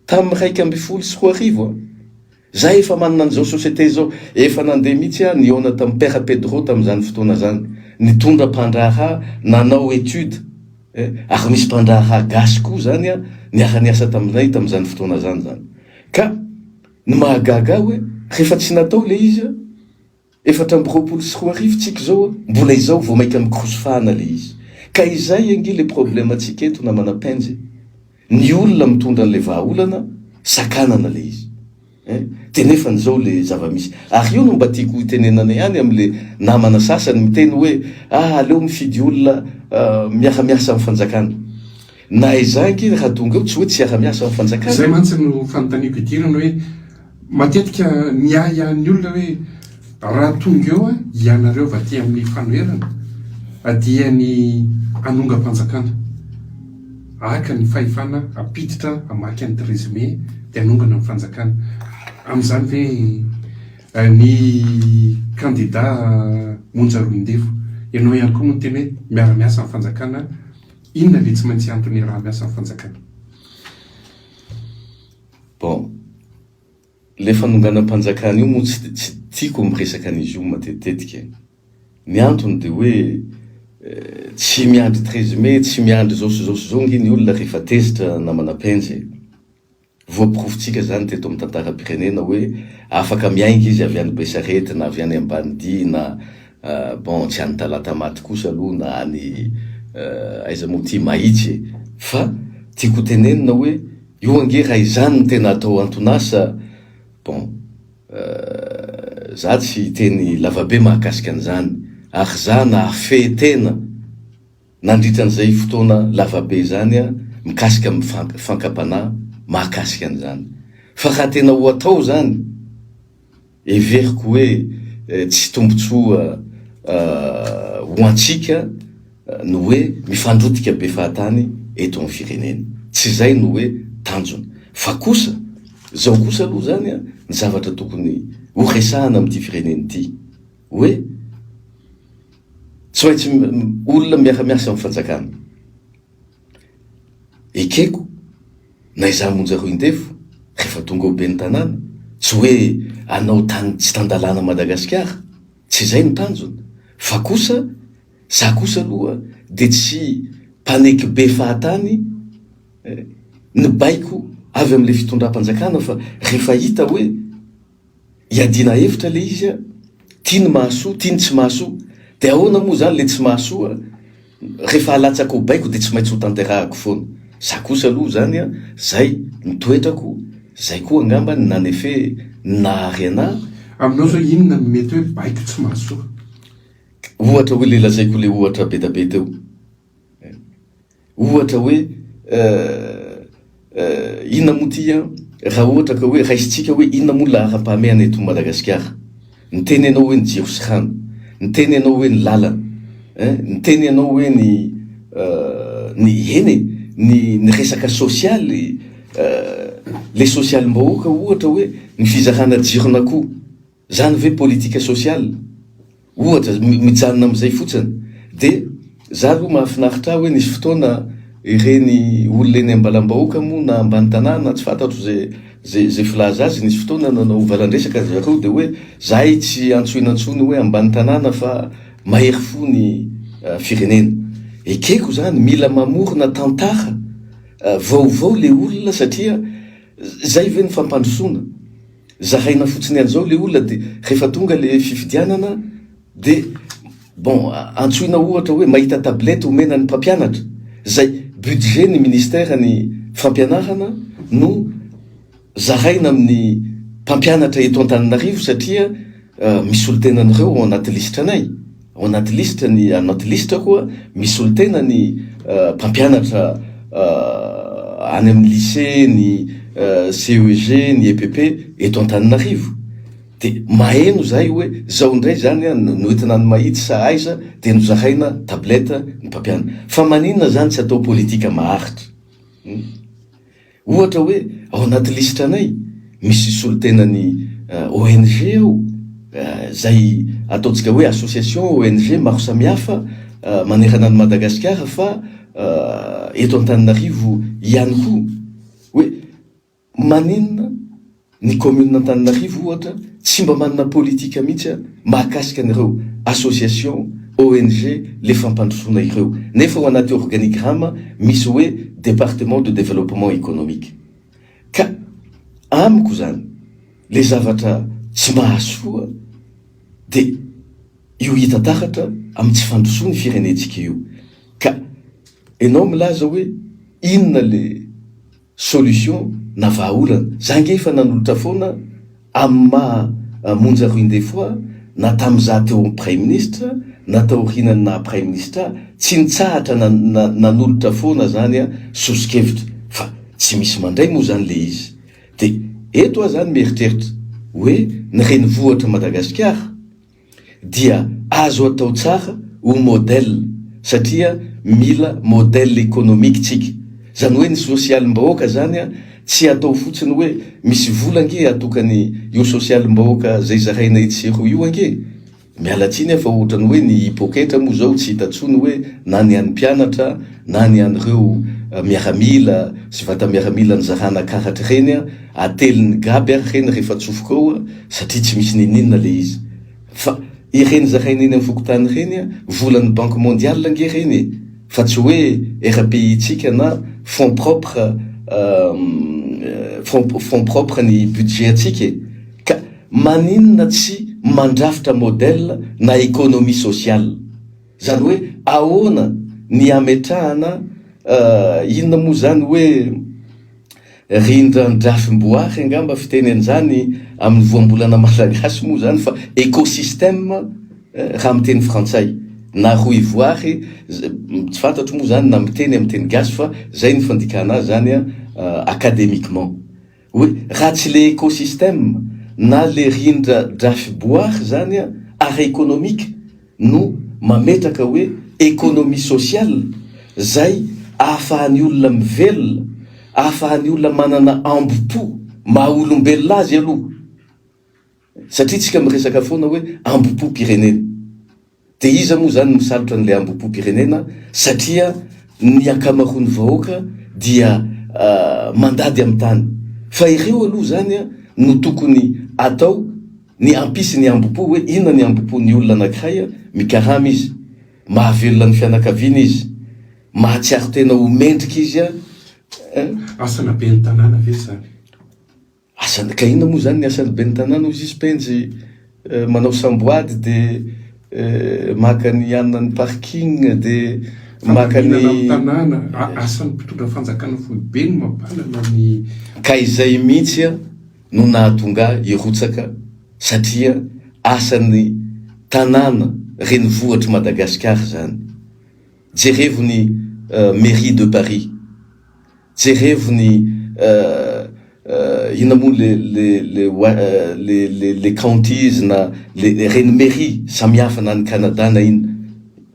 tamin'ny 1 zay efa manana an'izao société zao efa nandeha mihitsy niona tamin'ny Père Pedro tamin'izany fotoana zany nitondra mpandraharaha nanao étude ary misy mpandraharaha gasy koa zany niara niasa taminay tamin'izany fotoana zany ka ny mahagaga hoe rehefa tsy natao le izy 420 tsika zao mbola izao vao maika mikrosofana le izy ka izay angy le problème atsika eto na manapenjy ny olona mitondra an'le vahaolana sakanana le izy de nefa n'izao le zava-misy ary io no mba tiako hitenenana ihany am'le namana sasany miteny hoe aleo mifidy olona miara-miasa amin'ny fanjakana na izangy raha tonga eo tsy hoe tsy miara-miasa amin'ny fanjakana zay mantsy no fanontaniako idirana hoe matetika miahiahan'ny olona hoe raha tonga eo ianareo vaty amin'ny fanoherana adia ny anonga-mpanjakana aka ny fahefana apiditra amaky an'ty résumé de anongana amin'ny fanjakana amin'izany hoe ny candidat Monja Roindefo ianao ihany koa moa teny hoe miara-miasa amin'ny fanjakana, inona le tsy maintsy antony raha miasa amin'ny fanjakana? Bon, le fanonganam-panjakana io moa tsy tiako miresaka an'izy io matetetika. Ny antony de hoe tsy miandry 13 mai, tsy miandry zao sy zao ny olona rehefa tezitra namana-penjy. Voaporofitsika zany teto amin'ny tantaram-pirenena hoe afaka miainga izy avy any Besarety na avy any Ambanidia na bon tsy any Talatamaty kosa aloha na any aiza moa ty Mahitsy, fa tiako tenenina hoe io ange raha izany no tena atao antonasa. Bon, za tsy teny lavabe mahakasika an'izany, ary za nahafe tena nandritran'izay fotoana lavabe zany mikasika fankapana mahakasika an'izany. Fa raha tena ho atao zany, everiko hoe tsy tombotsoa ho antsika no hoe mifandrotika be fahatany eto amin'ny firenena. Tsy zay no hoe tanjona. Fa kosa, zao kosa aloha zany ny zavatra tokony ho resahana amin'ity firenena ity, hoe tsy maintsy olona miara-miasa amin'ny fanjakana. Ekeko, na izaho monja Roindefo, rehefa tonga ho ben'ny tanàna, tsy hoe anao tany tsy tandalana Madagasikara, tsy zay ny tanjona. Fa kosa, za kosa aloha de tsy paneky be fahatany ny baiko avy amin'le fitondram-panjakana, fa rehefa hita hoe iadina hevitra le izy, tiany mahasoa, tiany tsy mahasoa, de ahoana moa zany le tsy mahasoa, rehefa alatsaka ho baiko de tsy maintsy ho tanterahako foana. Za kosa aloha zany zay nitoetrako, zay koa angamba ny nanefe nahary anahy. Aminao zao inona mety hoe baiko tsy mahasoa? Ohatra hoe le lazaiko le ohatra be da be teo. Ohatra hoe inona moa ty raha ohatra ka hoe raisitsika hoe inona moa laharam-pahamehana eto Madagasikara. Niteny anao hoe ny jiro sy rano, niteny anao hoe ny lalana, niteny anao hoe ny resaka sosialy, le sosialim-bahoaka ohatra hoe ny fizarana jirona koa, zany ve politika sosialy, ohatra mijanona am'izay fotsiny. De za aloha mahafinaritra hoe nisy fotoana ireny olona eny ambalam-bahoaka moa na ambany tanàna, tsy fantatro zay filaza azy, nisy fotoana nanao valandresaka zareo de hoe zahay tsy antsoinantsony hoe ambany tanàna fa mahery fo ny firenena. Ekeko zany mila mamorona tantara vaovao le olona, satria zay ve ny fampandrosoana. Zaraina fotsiny an'izao le olona de rehefa tonga le fifidianana de bon antsoina ohatra hoe mahita tablety omena ny mpampianatra, zay budget ny ministère ny fampianarana no zaraina amin'ny mpampianatra eto Antananarivo, satria misy olo-tenan'ireo ao anaty listranay, ao anaty lista ny anaty lista koa misy olo-tena ny mpampianatra any amin'ny lycée, ny CEG, ny EPP eto Antananarivo. De maheno zay hoe zao ndray zany noentina ny mahitsy sa aiza de nozaraina tableta ny mpampianatra. Fa maninona zany tsy atao politika maharitra. Ohatra hoe ao anaty listranay misy solotena ny ONG ao, zay ataotsika hoe association ONG maro samihafa manerana ny Madagasikara, fa eto Antananarivo ihany koa. Hoe maninona ny commune Antananarivo ohatra tsy mba manana politika mihitsy mahakasika an'ireo association ONG le fampandrosoana ireo, nefa ao anaty organigramme misy hoe département de développement économique. Ka amiko zany le zavatra tsy mahasoa de io hita taratra amin'ny tsy fandrosoa ny firenentsika io. Ka enao milaza hoe inona le solution na vahaolana. Zange efa nanolotra foana amin'ny maha monja Roindefo, na tamin'iza teo amin'ny Premier ministre, na taorianany na Premier ministre, tsy nitsahatra nanolotra foana zany sosokevitra, fa tsy misy mandray moa zany le izy. De eto zany mieritreritra hoe ny renivohitra Madagasikara dia azo atao tsara ho modèle, satria mila modèle économique tsika. Zany hoe ny sosialim-bahoaka zany tsy atao fotsiny hoe misy vola ange atokany io sosialim-bahoaka zay zaraina etsero io ange. mialatsiny fa ohatrany hoe ny poketra moa zao tsy hitatsony hoe na ny an'ny mpianatra na ny an'ireo miaramila sy vata miaramila ny zahana karatra reny ateliny gaby ary reny rehefa tsofoka ao satria tsy misy ninina le izy fa ireny zarainy eny amin'ny fokotany reny volan'ny banque mondiale nge reny fa tsy hoe RPI-tsika na fonds propre ny budget atsika ka maninona tsy mandrafitra modèle na économie sociale zany hoe ahoana ny ametrahana inona moa zany hoe rindran-drafim-boary angamba fitenen'izany amin'ny voambolana malagasy moa zany fa écosystème raha miteny frantsay na roy voary tsy fantatro moa zany na miteny amin'ny teny gasy fa zay ny fandikana azy zany académiquement hoe raha tsy le écosystème na le rindra-drafiboary zany ara économique no mametraka hoe économie sociale zay ahafahan'ny olona mivelona ahafahan'ny olona manana ambopo maha olombelona azy aloha satria tsika miresaka foana hoe ambopo-pirenena de iza moa zany misalotra n'le ambopo-pirenena satria ny ankamaroany vahoaka dia mandady amin'ny tany fa ireo aloha zany no tokony atao ny ampisy ny ambopo hoe inona ny ambopo ny olona anankiray mikarama izy mahavelona ny fianakaviana izy mahatsiaro tena ho mendrika izy asana be ny tanàna ve zany asana ka inona moa zany ny asany be ny tanàna ozy izy penjy manao samboady de maka ny anina ny parking de maka ny tanàna asany mpitondra fanjakana foibe ny mampalana ny ka izay mihitsy no nahatonga irotsaka satria asan'ny tanàna renivohitra Madagasikara zany jerevony mairie de Paris jerevony ina moa les counties na reny mairie samihafa na ny Canada na ina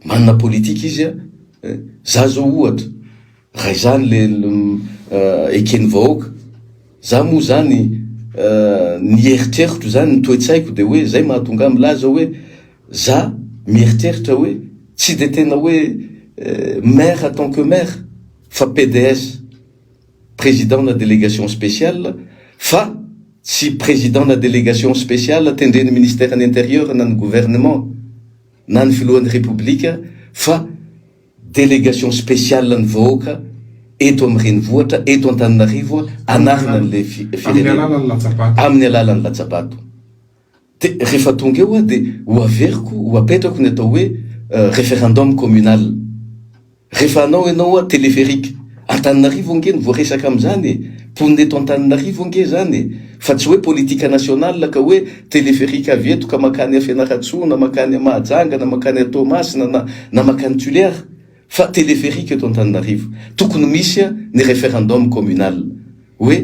manana politique izy za zao ohatra raha izany le ekeny vahoaka za moa zany ny eritreritro zany ny toetsaiko de hoe zay mahatonga milaza hoe za mieritseritra hoe tsy de tena hoe maire en tant que maire fa PDS président na délégation spéciale fa tsy président na délégation spéciale tendreny ministère de l'intérieur na ny gouvernement na ny filohan'ny république fa délégation spéciale ny vahoaka eto amin'ny renivohitra eto Antananarivo anarana n'le firenena amin'ny alalan'ny latsapato de rehefa tonga eo de ho averiko ho apetrako ny atao hoe référendum communal rehefa anao téléphérique Antananarivo nge ny voaresaka am'izany ponina eto Antananarivo nge zany fa tsy hoe politika nationale ka hoe téléphérique avy eto ka makany a Fianaratsoa na makany a Mahajanga na makany a Tomasina na makany Tuléar fa téléphérique eto Antananarivo tokony misy ny référendum communal hoe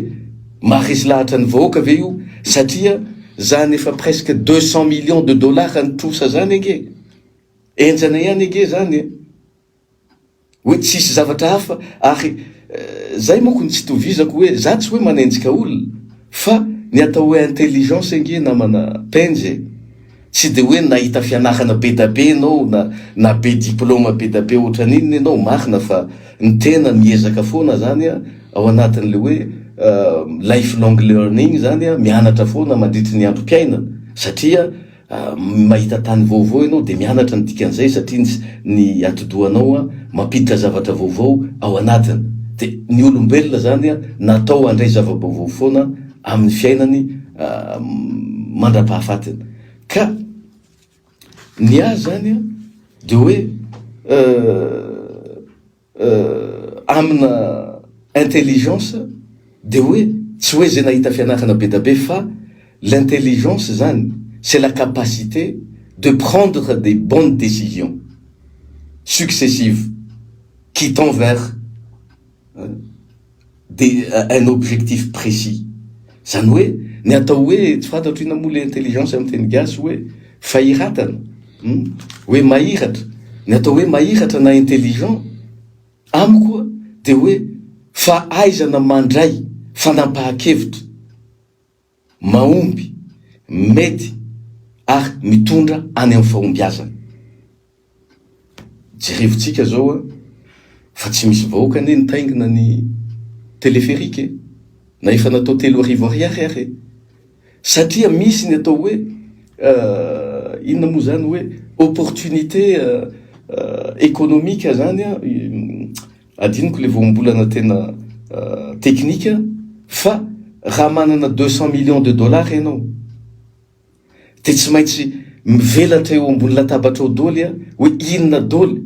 maharesy lahatra ny vahoaka ve io satria zany efa presque 200 millions de dollars ny trosa zany nge enjana ihany nge zany hoe tsisy zavatra hafa ary zay moko ny tsy tovizako hoe za tsy hoe manenjika olona fa ny atao hoe intelligence nge namana penje tsy de hoe nahita fianarana be da be anao na be diplôme be da be ohatran'inony anao marina fa ny tena miezaka foana zany ao anatin'le hoe lifelong learning zany mianatra foana mandritry ny androm-piainana satria mahita tany vaovao ianao de mianatra ny dikan'izay satria ny atodohanao mampiditra zavatra vaovao ao anatiny de ny olombelona zany natao andray zava-baovao foana amin'ny fiainany mandra-pahafatiny ka ny azy zany de hoe amina intelligence de hoe tsy hoe zay nahita fianarana be da be fa l'intelligence zany c'est la capacité de prendre des bonnes décisions successives qui tend vers un objectif précis zany hoe ny atao hoe tsy fantatro ina moa le intelligence amin'ny teny gasy hoe fahiratana hoe mahiratra ny atao hoe mahiratra na intelligent amiko de hoe fa aizana mandray fanampahan-kevitra mahomby mety ary mitondra any amin'ny fahombiazana. Jerevintsika zao fa tsy misy vahoaka ane nitaingina ny téléphérique na efa natao 3 ariary satria misy ny atao hoe inona moa zany hoe opportunité économique zany adiniko le voambolana tena teknika fa raha manana 200 millions de dollars ianao de tsy maintsy mivelatra eo ambony latabatra ao doly hoe inona doly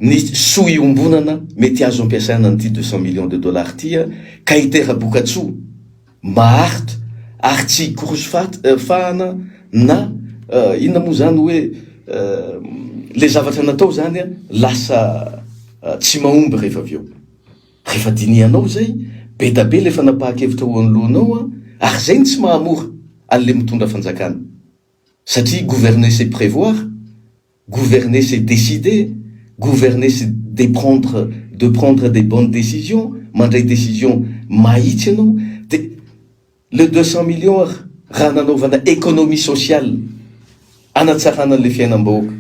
ny soa iombonana mety azo ampiasaina nyty 200 millions de dollars ty ka hitera-bokatsoa maharitra ary tsy korosofahana na inona moa zany hoe le zavatra natao zany lasa tsy mahomby rehefa avy eo. Rehefa dinianao zay be da be le fanapahan-kevitra ho anoloanao ary zay ny tsy mahamora an'le mitondra fanjakana satria gouverner c'est prévoir, gouverner c'est décider, gouverner c'est de prendre des bonnes décisions, mandray décision mahitsy ianao de le 200 millions raha nanaovana économie sociale anatsarana an'le fiainam-bahoaka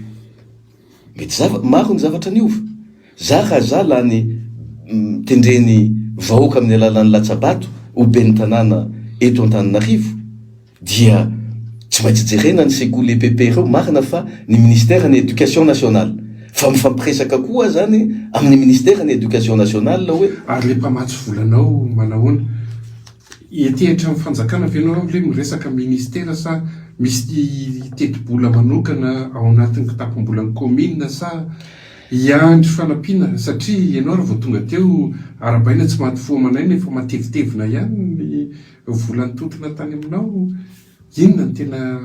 mety maro ny zavatra niova. Raha la ny tendreny vahoaka amin'ny alalan'ny latsabato ho ben'ny tanàna eto Antananarivo dia tsy maintsy jerena ny sekoly EPP reo marina fa ny ministère ny éducation nationale fa mifampiresaka koa zany amin'ny ministère ny éducation nationale hoe ary le mpamatsy volanao manahoana etehitra amin'ny fanjakana venao le miresaka ministère sa misy teti-bola manokana ao anatin'ny kitapom-bolan'ny commune sa iandry fanampiana satria ianao raha vao tonga teo arabaina tsy maty foamanay nefa matevitevina ihany volan'ny tontona tany aminao inona ny tena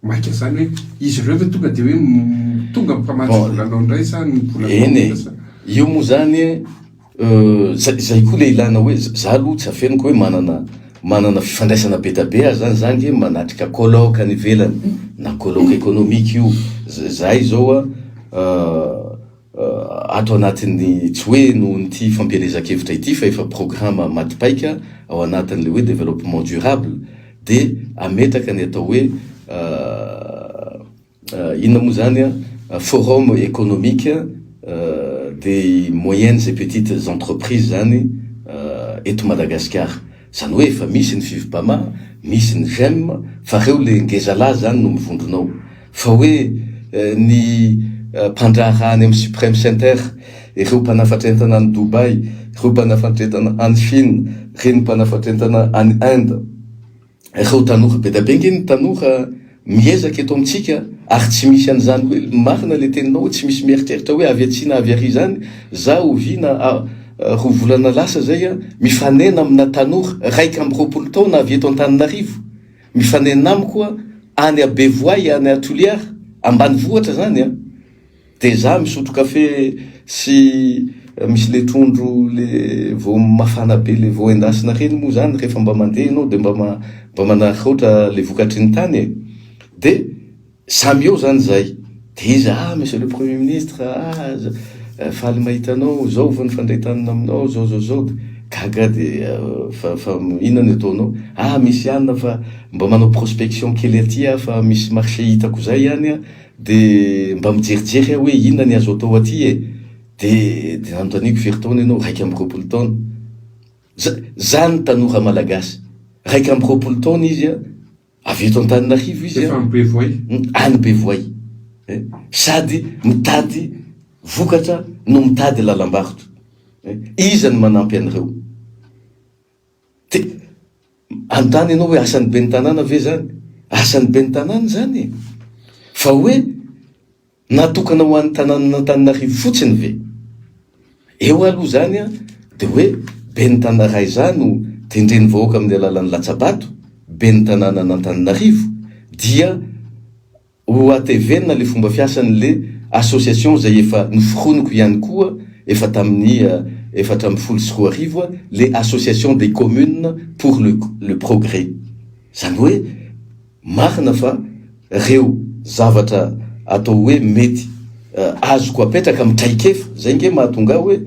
maika zany hoe izy ireo ve tonga de hoe tonga mpamatsy volanao ndray sa ny volanao sa io moa zany zay koa le ilana hoe za aloha tsy afeniko hoe manana fifandraisana be da be zany manatrika colloque any ivelany na colloque économique io zay zao ato anatin'ny tsy hoe noho nyty fampielezan-kevitra ity fa efa programme matipaika ao anatin'le hoe développement durable de ametraka ny atao hoe inona moa zany forum économique des moyennes et petites entreprises zany eto Madagascar. Zany hoe efa misy ny FIVPAMA, misy ny GEM, fa reo le ngezalahy zany no mivondronao. Fa hoe ny mpandraha any amin'ny Supreme Center, ireo mpanafatrentana any Dubai, ireo mpanafatrentana any Chine, reny mpanafatrentana any Inde, ireo tanora be da be nge ny tanora miezaka eto amitsika ary tsy misy an'izany hoe marina le teninao hoe tsy misy mieritreritra hoe avy atsy na avy ary zany za ho vina ho volana lasa zay mifanena amina tanora raiky amby 20 taona avy eto Antananarivo mifanena amiko any a Bevoay any a Toliara ambany vohatra zany de za misotro kafe sy misy le trondro le vo mafana be le vo endasina reny moa zany rehefa mba mandeha anao de mba manaraka ohatra le vokatry ny tany de samy eo zany zay de izy monsieur le premier ministre faly mahitanao zao va nifandray tanina aminao zao gaga de fa inona ny ataonao misy anina fa mba manao prospection kely aty fa misy marché hitako zay ihany de mba mijerijery hoe inona ny azo atao aty de nanotaniko firy taona ianao raiky amby 20 taona zany tanora malagasy raiky amby 20 taona izy avy eto Antananarivo izy any Bevoay sady mitady vokatra no mitady lalam-barotra izy ny manampy an'ireo de antany ianao hoe asan'ny be ny tanàna ve zany asan'ny be ny tanàna zany fa hoe natokana ho an'ny tanàna Antananarivo fotsiny ve eo aloha zany de hoe be ny tanàna ray zany no tendreny vahoaka amin'ny alalan'ny latsabato be ny tanàna Antananarivo dia ho atevenina le fomba fiasan'le association zay efa noforoniko ihany koa efa tamin'ny 2014 les associations des communes pour le progrès. Zany hoe marina fa reo zavatra atao hoe mety azoko apetraka mitraikefa zay nge mahatonga hoe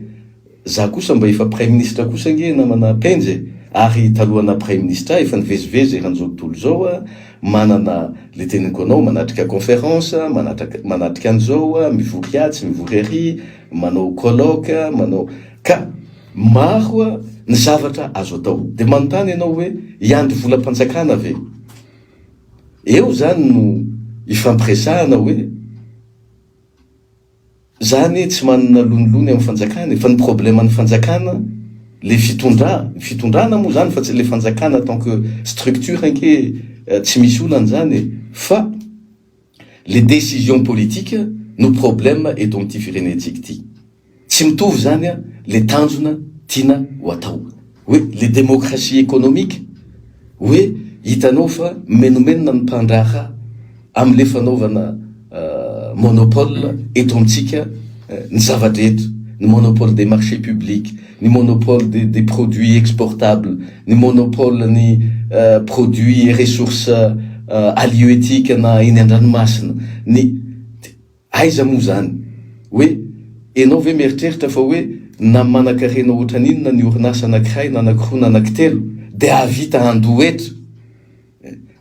za kosa mba efa prime ministre kosa nge namana penje ary talohana prime ministre efa nivezivezy eran'izao tontolo zao manana le teneniko anao manatrika conférence, manatrika an'izao, mivory atsy, mivory arỳ, manao colloque, manao ka maro ny zavatra azo atao. De manontany ianao hoe iandry volam-panjakana ve? Eo zany no ifampiresahana hoe zany tsy manana lonilony amin'ny fanjakana, fa ny problème ny fanjakana le fitondrana moa zany fa tsy le fanjakana tant que structure anke tsy misy olana zany, fa les décisions politiques no problème eto amin'ity firenentsika ity. Tsy mitovy zany le tanjona tiana ho atao. Hoe le démocratie économique, hoe hitanao fa menomenona ny mpandraha am'le fanaovana monopole eto amintsika ny zavadreto, ny monopole des marchés publics, ny monopole des produits exportables, ny monopole ny produits et ressources halieutiques na eny an-dranomasina, ny aiza moa zany hoe enao ve mieritreritra fa hoe na manakarena ohatran'inona ny orinasa anankiray na anankiroa na anankitelo de avita andoetra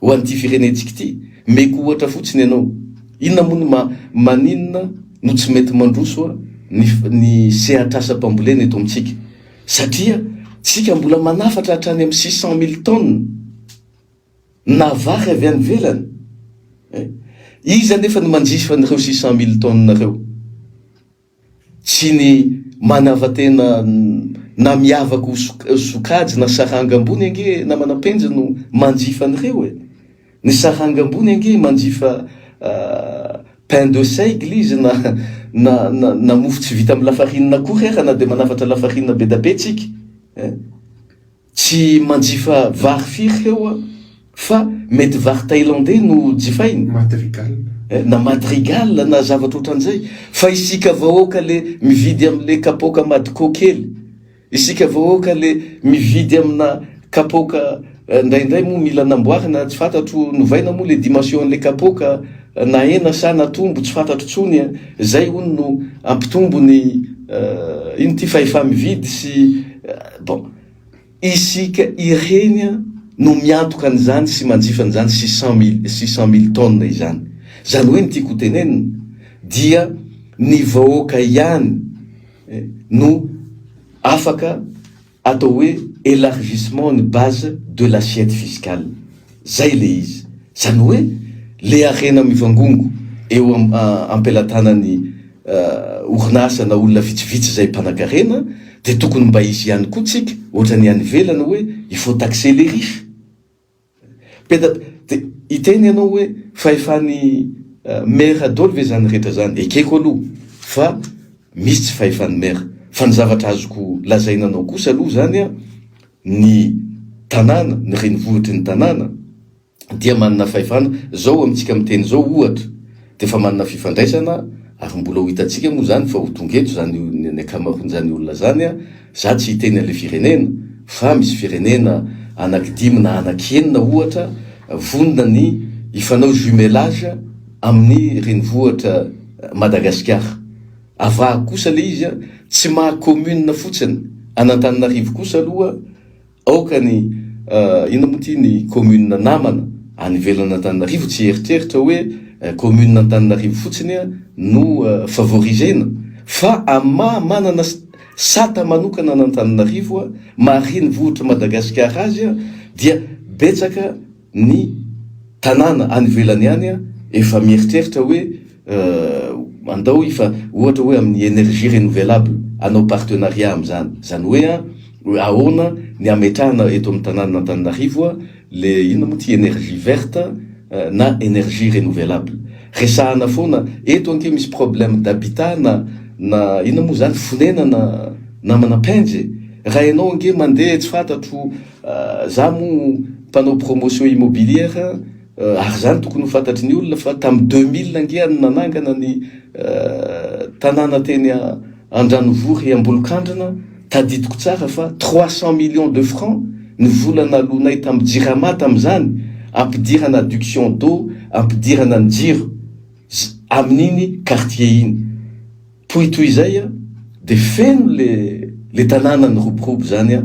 ho an'ity firenentsika ity, meko ohatra fotsiny ianao. Inona moa maninona no tsy mety mandroso ny sehatrasam-pambolena eto amintsika? Satria tsika mbola manafatra hatrany amin'ny 600 000 tonnes na vary avy any velany. Iza nefa ny manjify an'ireo 600 000 tonnes nareo? Tsy ny manavatena na miavaka sokajy na saranga ambony ange na manapenjy no manjifa an'ireo ny saranga ambony ange manjifa pain de seigle izy na mofo tsy vita amin'ny lafarinina akory na de manafatra lafarinina be da be tsika. Tsy manjifa vary firy eo fa mety vary thaïlandais no jifainy. Madrigal. Na madrigal na zavatra ohatran'izay. Fa isika vahoaka le mividy am'le kapoka madiko kely. Isika vahoaka le mividy amina kapoka ndraindray moa mila namboarina tsy fantatro novaina moa le dimension-le kapoka na ena sa na tombo tsy fantatro tsony zay hono no ampitombo ny ino ty fa efa mividy sy bon isika ireny no miantoka an'izany sy manjifa an'izany 600 000 tonnes izany. Zany hoe ny tiako tenenina dia ny vahoaka ihany no afaka atao hoe élargissement ny base de l'assiette fiscale. Zay le izy. Zany hoe le arena mivangongo eo ampelantanany orinasa na olona vitsivitsy zay mpanakarena de tokony mba isy ihany koa tsika ohatrany any velany hoe il faut taxer les riches. De iteny ianao hoe fa efa ny maire daholo ve zany rehetra zany? Ekeko aloha fa misy tsy fahefan'ny maire. Fa ny zavatra azoko lazaina anao kosa aloha zany ny tanàna, ny renivohitry ny tanàna dia manana fahefana zao amintsika miteny zao ohatra de fa manana fifandraisana ary mbola ho hitatsika moa zany fa ho tonga eto zany ny akamaroan'izany olona zany za tsy hiteny an'le firenena fa misy firenena anankidimy na anankenina ohatra vonona ny ifanao jumelage amin'ny renivohitra Madagasikara. Ava kosa le izy tsy maha commune fotsiny. An'Antananarivo kosa aloha aoka ny ina moa ty ny commune namana any ivelany Antananarivo tsy eritreritra hoe commune Antananarivo fotsiny no favorisena fa manana sata manokana an'Antananarivo mariny vohitra Madagasikara azy dia betsaka ny tanàna any ivelany any efa mieritreritra hoe andao ifa ohatra hoe amin'ny énergie renouvelable anao partenariat am'zany. Zany hoe ahoana ny ametrahana eto amin'ny tanàna Antananarivo le ina moa ty énergie verte na énergie renouvelable. Resahana foana eto anke misy problème d'habitat na ina moa zany fonena na manapenjy. Raha ianao anke mandeha tsy fantatro za moa mpanao promotion immobilière ary zany tokony ho fantatry ny olona fa tamy 2000 ange nanangana ny tanàna teny Andranovory Ambolokandrina tadidiko tsara fa 300 millions de francs ny volana alonay tamy Jirama tam'zany ampidirana adduction d'eau ampidirana ny jiro amin'iny quartier iny poitoy zay de feno le tanàna ny roborobro zany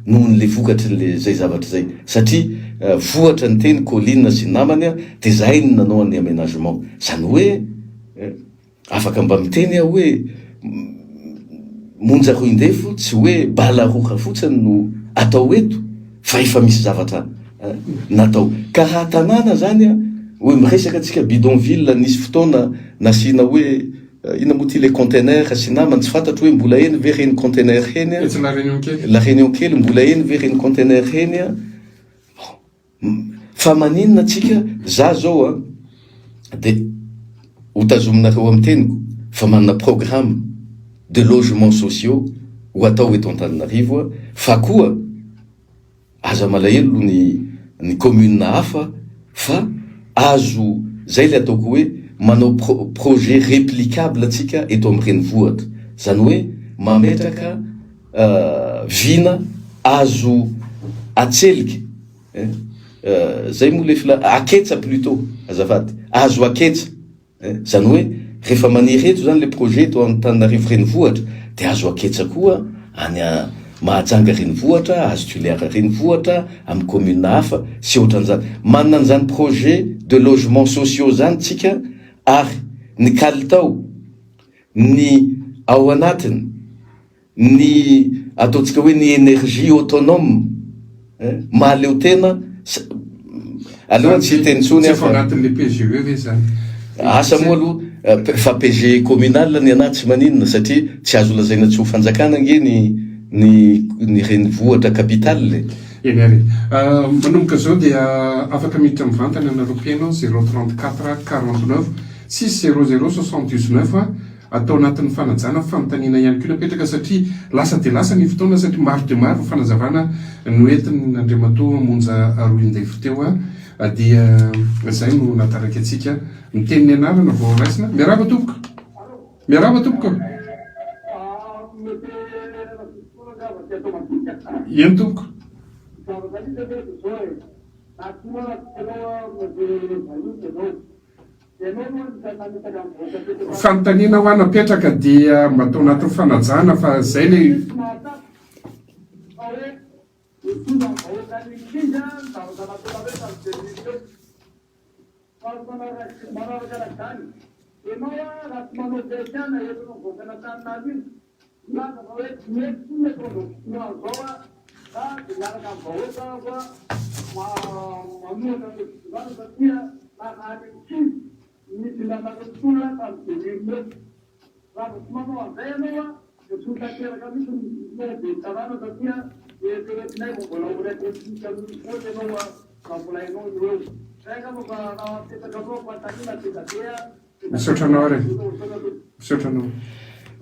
noho n'le vokatry n'le zay zavatra zay satria vohatra ny teny Colline sy ny namany a de zahay ny nanao ny aménagement zany hoe afaka mba miteny aho hoe monja Roindefo tsy hoe balaroka fotsiny no atao eto fa efa misy zavatra natao ka raha tanàna zany a hoe miresaka atsika bidonville nisy fotoana nasina hoe ina moa ty le conteneur sy namany tsy fantatro hoe mbola eny ve reny conteneur heny a la réunion kely mbola eny ve reny conteneur heny a fa maninona atsika za zao a de hotazominareo amin'ny teniko fa manana programme de logements sociaux ho atao eto Antananarivo a fa koa aza malahelo ny commune hafa fa azo zay le ataoko hoe manao projet réplicable atsika eto amin'ny renivohitra zany hoe mametraka vina azo atseliky zay moa le aketsa plutôt azafady azo aketsa zany hoe rehefa maniry eto zany le projet eto Antananarivo renivohitra de azo aketsa koa any Mahajanga renivohitra azo toliara renivohitra amin'ny commune hafa sy ohatran'izany manana an'izany projet de logements sociaux zany tsika ary ny kalitao ny ao anatiny ny ataontsika hoe ny énergie autonome mahaleo tena aloha tsy teny tsony fa anatin'le PGE ve zany asa moa aloha fa PGE communal ny anaty tsy maninona satria tsy azo lazaina tsy ho fanjakana nge ny renivohitra capitale eny ary manomboka zao dia afaka miditra mivantana anareo mpiainao 034 49 600 79 atao anatin'ny fanajana fanontaniana ihany koa napetraka satria lasa de lasa ny fotoana satria maro de maro fanazavana noentiny Andriamatoa monja Roindefo teo dia zay no nataraka atsika miteny anarana vao raisina miaraba tomboka eny tomboka fanontaniana ho anapetraka dia mba atao anatin'ny fanajana fa zay le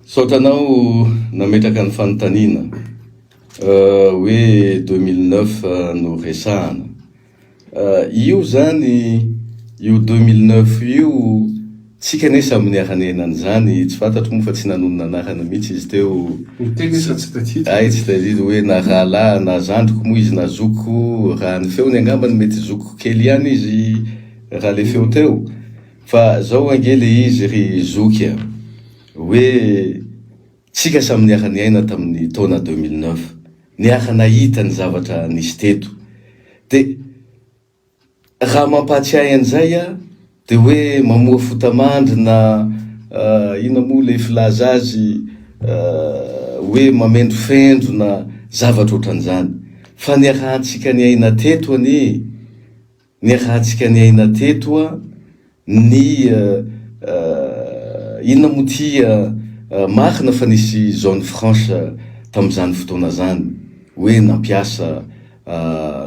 misaotranao nametraka ny fanontaniana hoe 2009 no resahana io zany io 2009 io tsika nesa amin'ny haranenany zany tsy fantatro moa fa tsy nanonona anarana mihitsy izy teo ay tsy tadidy hoe na rahala na zandriko moa izy na zoko raha ny feony angambany mety zoko kely ihany izy raha le feo teo fa zao angely izy ry zoky hoe tsika samy niara niaina tamin'ny taona 2009 niara nahita ny zavatra nisy teto de raha mampatsiahy an'izay de hoe mamoa fotamandry na ina moa le filaza azy hoe mamendro fendro na zavatra ohatran'izany fa niarahantsika niaina teto ani niarahantsika niaina teto ny ina moa ty marina fa nisy zone franche tam'izany fotoana zany hoe nampiasa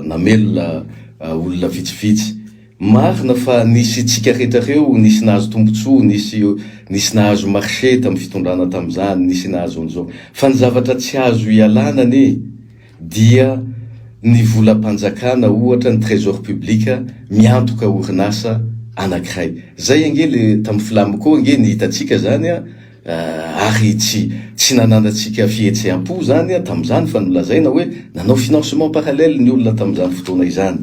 namelona olona vitsivitsy marina fa nisy tsika rehetrareo nisy nahazo tombotsoa nisy nahazo marché tamin'ny fitondrana tam'izany nisy nahazo an'izao fa ny zavatra tsy azo ialana dia ny volam-panjakana ohatra ny trésor public miantoka orinasa anankiray zay angely tamin'ny filamiko ange ny hitatsika zany ary tsy nananatsika fihetseam-po zany tam'izany fa nolazaina hoe nanao financement parallèle ny olona tam'izany fotoana izany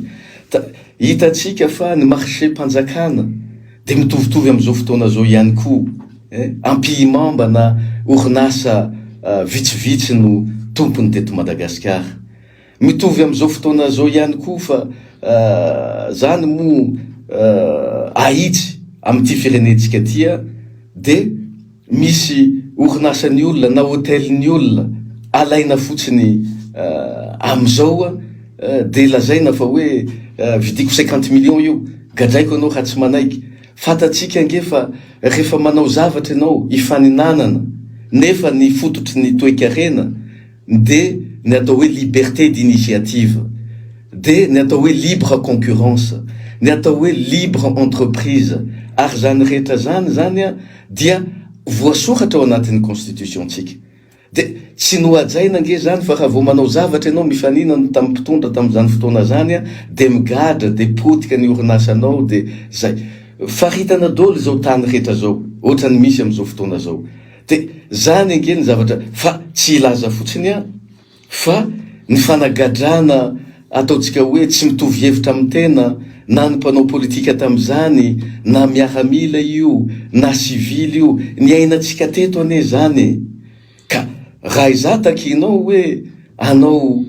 hitatsika fa ny marché mpanjakana de mitovitovy am'izao fotoana zao ihany koa ampillement mbana orinasa vitsivitsy no tompony teto Madagasikara mitovy am'izao fotoana zao ihany koa fa zany mo ahitsy am'ty firenetsika tia de misy orinasan'ny olona na hôtelin'ny olona alaina fotsiny am'izao de lazaina fa hoe vidiko 50 millions io gadraiko anao hatsy manaiky fatatsika nge fa rehefa manao zavatra ianao ifaninanana nefa ny fototry ny toe-karena de ny atao hoe liberté d'initiative de ny atao hoe libre concurrence ny atao hoe libre entreprise ary zany rehetra zany dia voasoratra ao anatin'ny constitution-tsika de tsy noajaina nge zany fa raha vao manao zavatra ianao mifaninana tamin'ny mpitondra tamin'izany fotoana zany de migadra de potika ny orinasanao de zay faritana dolo zao tany rehetra zao ohatrany misy am'izao fotoana zao de zany ange ny zavatra fa tsy ilaza fotsiny fa ny fanagadrana ataotsika hoe tsy mitovy hevitra amin'ny tena na ny mpanao politika tam'izany na miaramila io na civily io ny ainatsika teto ane zany ka raha iza takinao hoe anao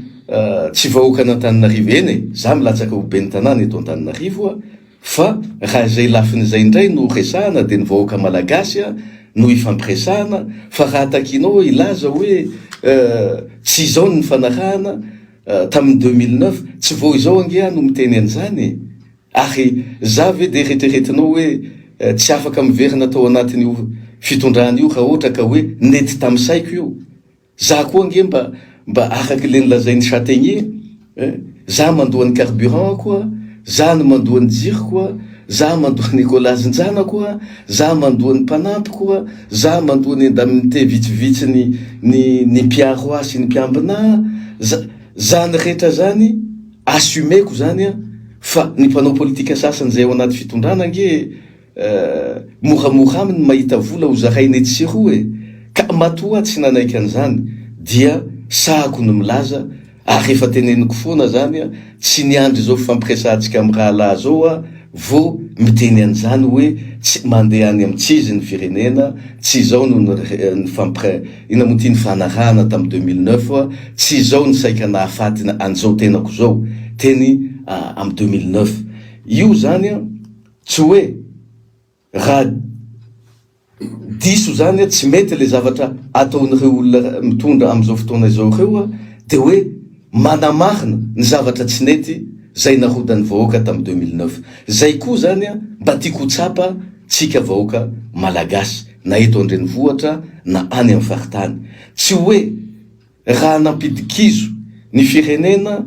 tsy vahoaka an'Antananarivo eny za milatsaka ho ben'ny tanàna eto Antananarivo fa raha zay lafin'izay indray no resahana de ny vahoaka malagasy no ifampiresahana fa raha takinao ilaza hoe tsy izao ny fanarahana tamin'ny 2009 tsy vao izao ange no miteny an'izany ary za ve de retreretinao hoe tsy afaka miverina tao anatin'io fitondrany io raha ohatra ka hoe nety tamin'ny saiko io za koa ange mba araky le nilazain'ny Chataignier za mandohan'ny carburant koa za no mandohan'ny jiro koa za mandohan'ny écolazin-jana koa za mandohan'ny mpanampy koa za mandohan'ny indemnité vitsivitsy ny mpiaro sy ny mpiambina zany rehetra zany assumeko zany fa ny mpanao politika sasany zay ao anaty fitondrana nge moramora aminy mahita vola ho zarainy etsy sy roa ka matoa tsy nanaiky an'izany dia sahako no milaza ary efa teneniko foana zany tsy niandry zao fampiresantsika amin'ny raha laha zao vo miteny an'izany hoe tsy mandeha any amin'ny tsizy ny firenena tsy zao no ina moty ny fanarahana tamin'ny 2009 tsy zao ny saika nahafatina an'izao tenako zao teny amin'ny 2009 io zany tsy hoe raha diso zany tsy mety le zavatra ataon'ireo olona mitondra am'izao fotoana izao reo de hoe manamarina ny zavatra tsy nety zay narodany vahoaka tamin'ny 2009 zay koa zany mba tiako tsapa tsika vahoaka malagasy na eto andrenivohitra na any amin'ny faritany tsy hoe raha nampidikizo ny firenena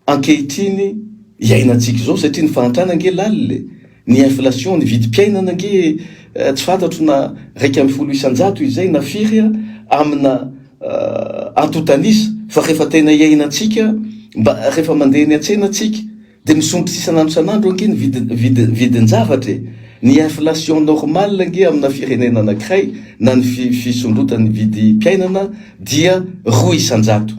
ankehitriny iainantsika zao satria ny fahantrana nge lalile ny inflation ny vidim-piainana nge tsy fantatro na 1,100 izay na firy amina antotanisa fa rehefa tena iainantsika mba rehefa mandeha ny antsena atsika de misondry isanandro sanandro ange ny vidin-javatra ny inflation normale nge amina firenena anankiray na ny fisondrotany vidim-piainana dia 200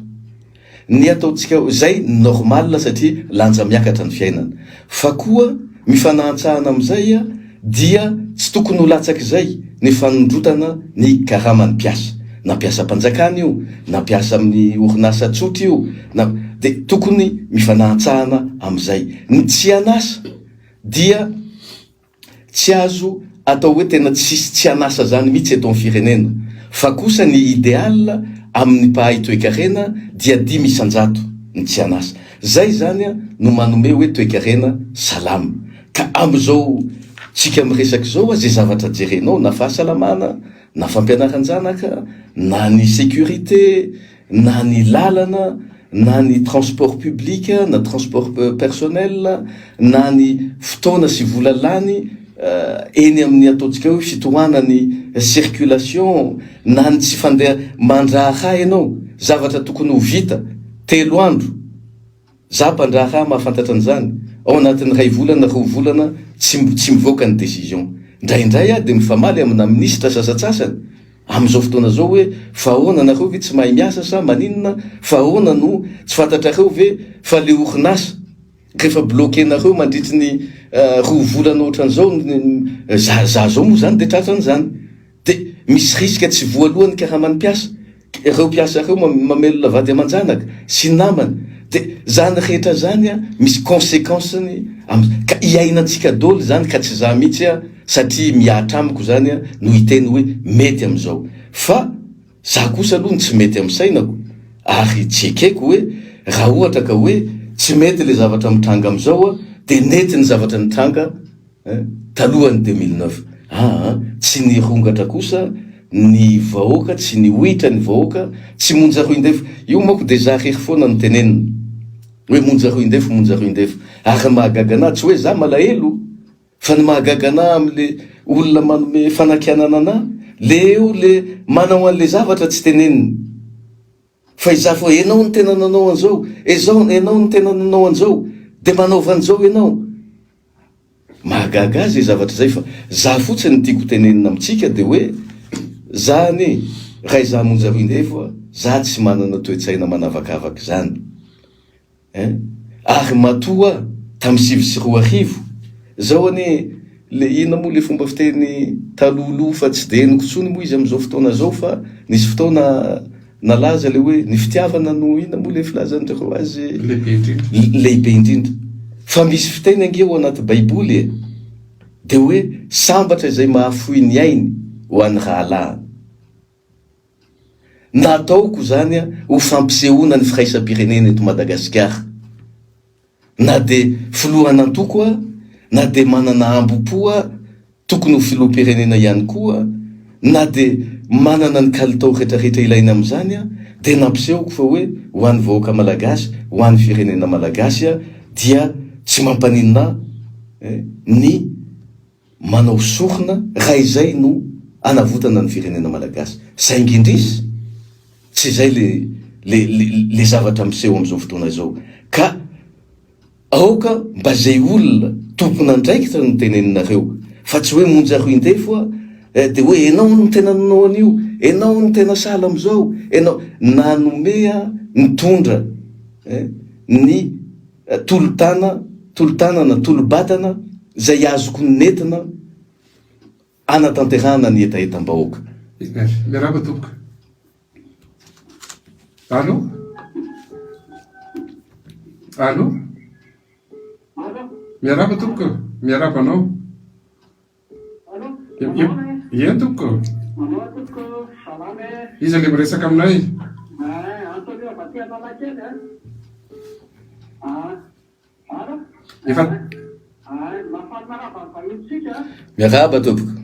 ny ataotsika zay normal satria lanja miakatra ny fiainana fa koa mifanahantsahana am'izay dia tsy tokony ho latsaky zay ny fanondrotana ny karaman'ny mpiasa na mpiasa mpanjakana io na mpiasa amin'ny orinasa tsotra io na de tokony mifanahantsahana am'izay ny tsy anasa dia tsy azo atao hoe tena tsy anasa zany mihitsy eto amin'ny firenena fa kosa ny idéal amin'ny mpahay toe-karena dia 500 ny tsy anasa zay zany no manome hoe toe-karena salama ka am'izao tsika miresaky zao zay zavatra jerenao na fahasalamana na fampianaran-janaka na ny sécurité na ny lalana na ny transport public na transport personnel na ny fotoana sy vola lany eny amin'ny ataotsika hoe fitohanany circulation na ny tsy fandeha mandraha ianao zavatra tokony ho vita 3 andro za mpandraha mahafantatra an'izany ao anatin'ny 2 volana 2 volana tsy mivoaka ny décision ndraindray de mifamaly amina ministra sasatsasany am'izao fotoana zao hoe fa ahoana nareo ve tsy mahay miasa sa maninona fa ahoana no tsy fantatrareo ve fa le orinasa rehefa bloquenareo mandritry ny 2 volana ohatran'izao za zao moa zany de tratran'izany de misy risque tsy voalohany karaha man'ny mpiasa ireo mpiasa reo mamelona vady aman-janaka sy namany de zany rehetra zany a misy conséquenceny ka iainantsika dolo zany ka tsy za mihitsy a satria miatra amiko zany a no hiteny hoe mety am'izao fa za kosa aloha ny tsy mety amin'ny sainako ary tsy ekeko hoe raha ohatra ka hoe tsy mety le zavatra mitranga am'izao a de nety ny zavatra nitranga talohany 2009 tsy nirongatra kosa ny vahoaka tsy nihoitra ny vahoaka tsy monja roy indefo io mako de za rery foana no tenenina hoe monja roy indefo ary mahagaga anahy tsy hoe za malahelo fa ny mahagaga anahy am'le olona manome fanakianana anahy le eo le manao an'le zavatra tsy teneniny fa iza fo enao ny tena nanao an'izao enao ny tena nanao an'izao de manaova an'izao enao mahagaga azy zavatra zay fa za fotsiny tiako tenenina amitsika de hoe zany raha za monja roy indefo za tsy manana toetsaina manavakavaky zany ary matoa tamy 7 zao ane le ina moa le fomba fiteny talolo fa tsy de nikotsony moa izy am'izao fotoana zao fa nisy fotoana nalaza le hoe ny fitiavana no ina moa le filazan'ireo azy lehibe indrindra fa misy fiteny angeo anaty baiboly de hoe sambatra izay mahafoy ny ainy ho an'ny rahalahiny nataoko zany a ho fampisehoana ny firaisam-pirenena eto Madagasikara na de filohan'antoko a na de manana ambopoa tokony ho filoham-pirenena ihany koa na de manana ny kalitao rehetrarehetra ilaina am'izany a de nampisehoko fa hoe ho an'ny vahoaka malagasy ho an'ny firenena malagasy a dia tsy mampaninina ny manao sorona raha izay no anavotana ny firenena malagasy saingindrisy tsy zay le zavatra miseho am'izao fotoana izao ka aoka mba zay olona tompona andraikitra no teneninareo fa tsy hoe monja roy indefo de hoe enao no tena nanao an'io enao no tena sala am'izao enao nanomea nitondra ny tolotanana tolobatana zay azoko nentina anatanterahana ny etaetam-bahoaka miaraba tompoko allo miaraba tompoko miaraba anao ia tompoko izy le miresaka aminay efa miaraba tompoko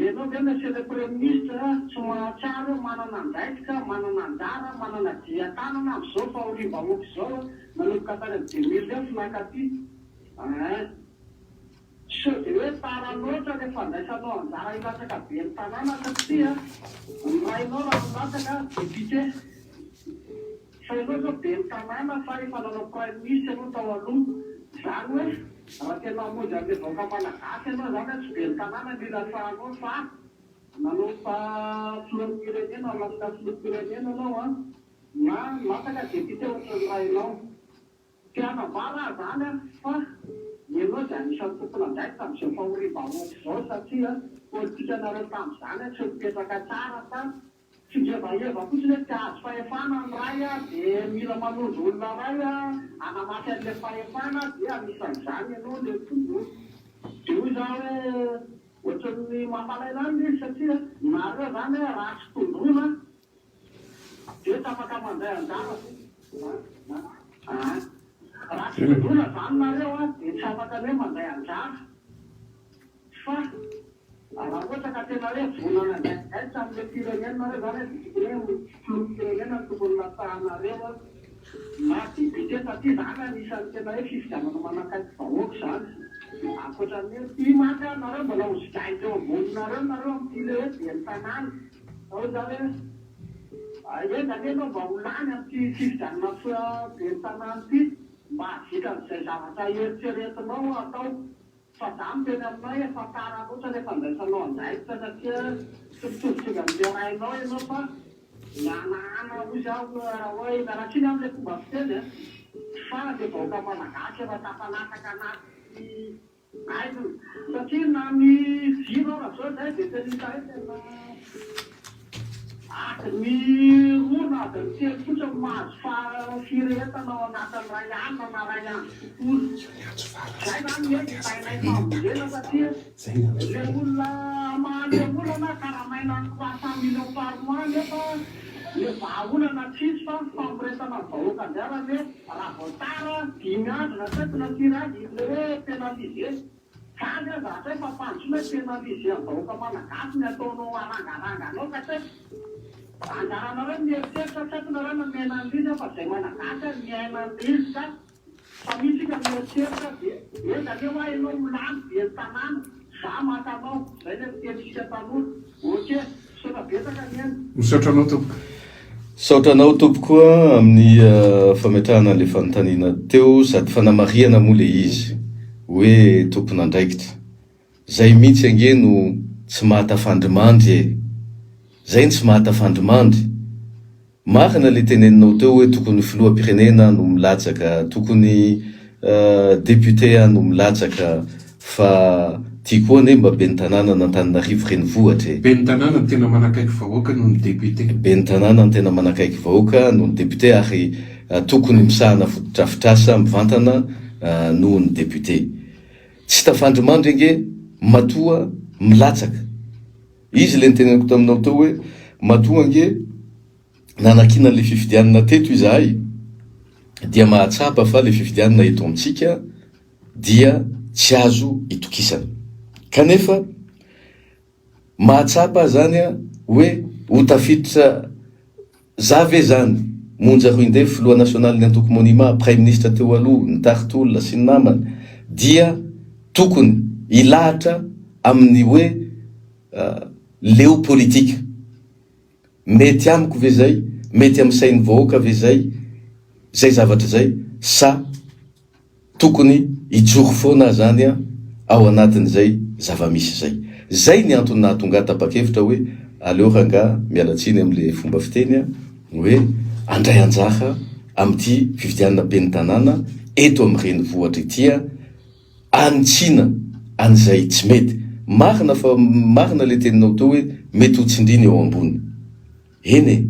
enao de monsieur le premier ministre tsy mahatsara manana andraikitra manana anjara manana diatanana am'izao fahoriam-bahoaka zao manomboka tany amin'ny 2009 nakaty so de hoe taranoatra le fandaisanao anjara ilatsaka be ny tanàna satria rainao raha milatsaka député fa ianao zao be ny tanàna fa efa nanao prime ministre anao tao aloha zany hoe raha tena hamonjy an'le vahoaka malagasy ianao zany tsy be ny tanàna mila fahanao fa nanao fa filoham-pirenena lasika filoham-pirenena anao na lasaka député ohatran'ny rainao tianambara zany fa ianao de anisan'ny tompona andraikitra am'izay fahoriam-bahoaka zao satria politikanareo tam'izany tsy mipetraka tsara fa findrevaheva fotsiny hoe tiahazo fahefana ny ray de mila manondro olona ray anamafy an'le fahefana de anisan'izany ianao le tondroa de hoy za hoe ohatran'ny mampalailany izy satria nareo zany raha tsy tondrona de tafaka mandray anjara raha tsy tondrona zany nareo de tsy afaka hoe mandray anjara fa raha ohatra ka tena hoe vonana ndraiky am'le firenenareo zany hoe filoham-pirenena ny tokony nasahanareo na député satria zany anisan'ny tena hoe fifidianana manakaiky vahoaka zany ankoatran'ny hoe ty maty nareo mbola hozidahitra eo amboninareo nareo am'ty le hoe be ny tanàna ao zany hoe enzany anao mba ho lany am'ty fifidianana be ny tanàna ty mba havita n'izay zavatra eritreretinao atao fa za miteny aminay efa tara loatra le fandaisanao andraikitra satria tsy mitovitsika am'le rainao ianao fa mianahana ozy aho raha hoe miaratsiny am'le fomba fiteny fa le vahoaka malagasy efa tafanataka anaty aiziny satria na ny jiro raha zao zay de tenita hoe tena ny rona de telo fotsy mahazo firetana ao anatin'ny ray alina na ray andro tontolo. Zay zany hoe tainay famonjena satria le olona mahalemolana karamaina ny 300 millions par mois nefa le vahaolana tsisy fa fampiretana ny vahoaka anjara hoe raha voatara 5 andro na 7 na tirady le hoe pénalisé. Zany a zatra hoe fampanjona pénalisé amin'ny vahoaka malagasy ny ataonao arangaranganao ka tsy anjarana hoe mieritreritra tsatina reo na miaina an'liza fa zay malagasy miaina an'izy ka fa misy ka mieritreritra dia ezake hoe ianao milano dia ny tanàna za matanao zay le miterisika tanora oke sona betaka miaina misaotranao tompoka saotranao tompokoa amin'ny fametrahana an'le fanontaniana teo sady fanamariana moa le izy hoe tompon'andraikitra zay mihitsy ange no tsy mahatafandrimandry zay tsy mahatafandrimandry marina le teneninao teo hoe tokony filoham-pirenena no milatsaka tokony député no milatsaka fa ty koa ne mba ben'ny tanàna n'Antananarivo renivohitra ben'ny tanàna ny tena manakaiky vahoaka noho ny député ben'ny tanàna ny tena manakaiky vahoaka noho ny député ary tokony misahana fototrafitrasa mivantana noho ny député tsy tafandrimandry ange matoa milatsaka izy le niteneniko taminao teo hoe matoa ange nanakina le fifidianana teto izahay dia mahatsapa fa le fifidianana eto amintsika dia tsy azo itokisana kanefa mahatsapa zany a hoe ho tafiditra zave zany monja Roindefo filoha nasionaly ny antoko monima prime ministre teo aloha nitarotolona sy ny namany dia tokony ilahatra amin'ny hoe leo politika mety amiko ve zay mety amin'ny sain'ny vahoaka ve zay zavatra zay sa tokony ijoro foana zany a ao anatin'izay zava-misy zay ny antony nahatonga tapa-kevitra hoe aleo ranga mialatsiny amin'le fomba fiteny hoe andray anjara amin'ity fifidianana ben'ny tanàna eto amin'ny renivohitra ity anitsina an'izay tsy mety marina fa marina le teninao teo hoe mety ho tsindriny eo ambony eny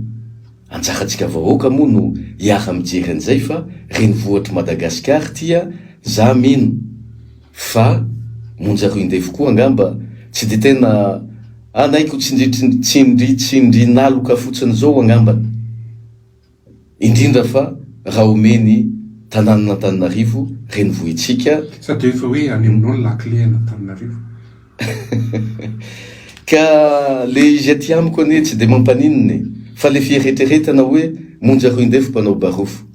anjaratsika vahoaka moa no hiara mijery an'izay fa renivohitra Madagasikara tia za mino fa monja Roindefo koa angamba tsy de tena anaiko tsindry naloka fotsiny zao angambany indrindra fa raha omeny tanànan'Antananarivo renivohitsika sady efa hoe any aminao ny lakle an'Antananarivo ka le izy aty amiko ane tsy de mampanininy fa le fieretreretana hoe monja Roindefo mpanao barofo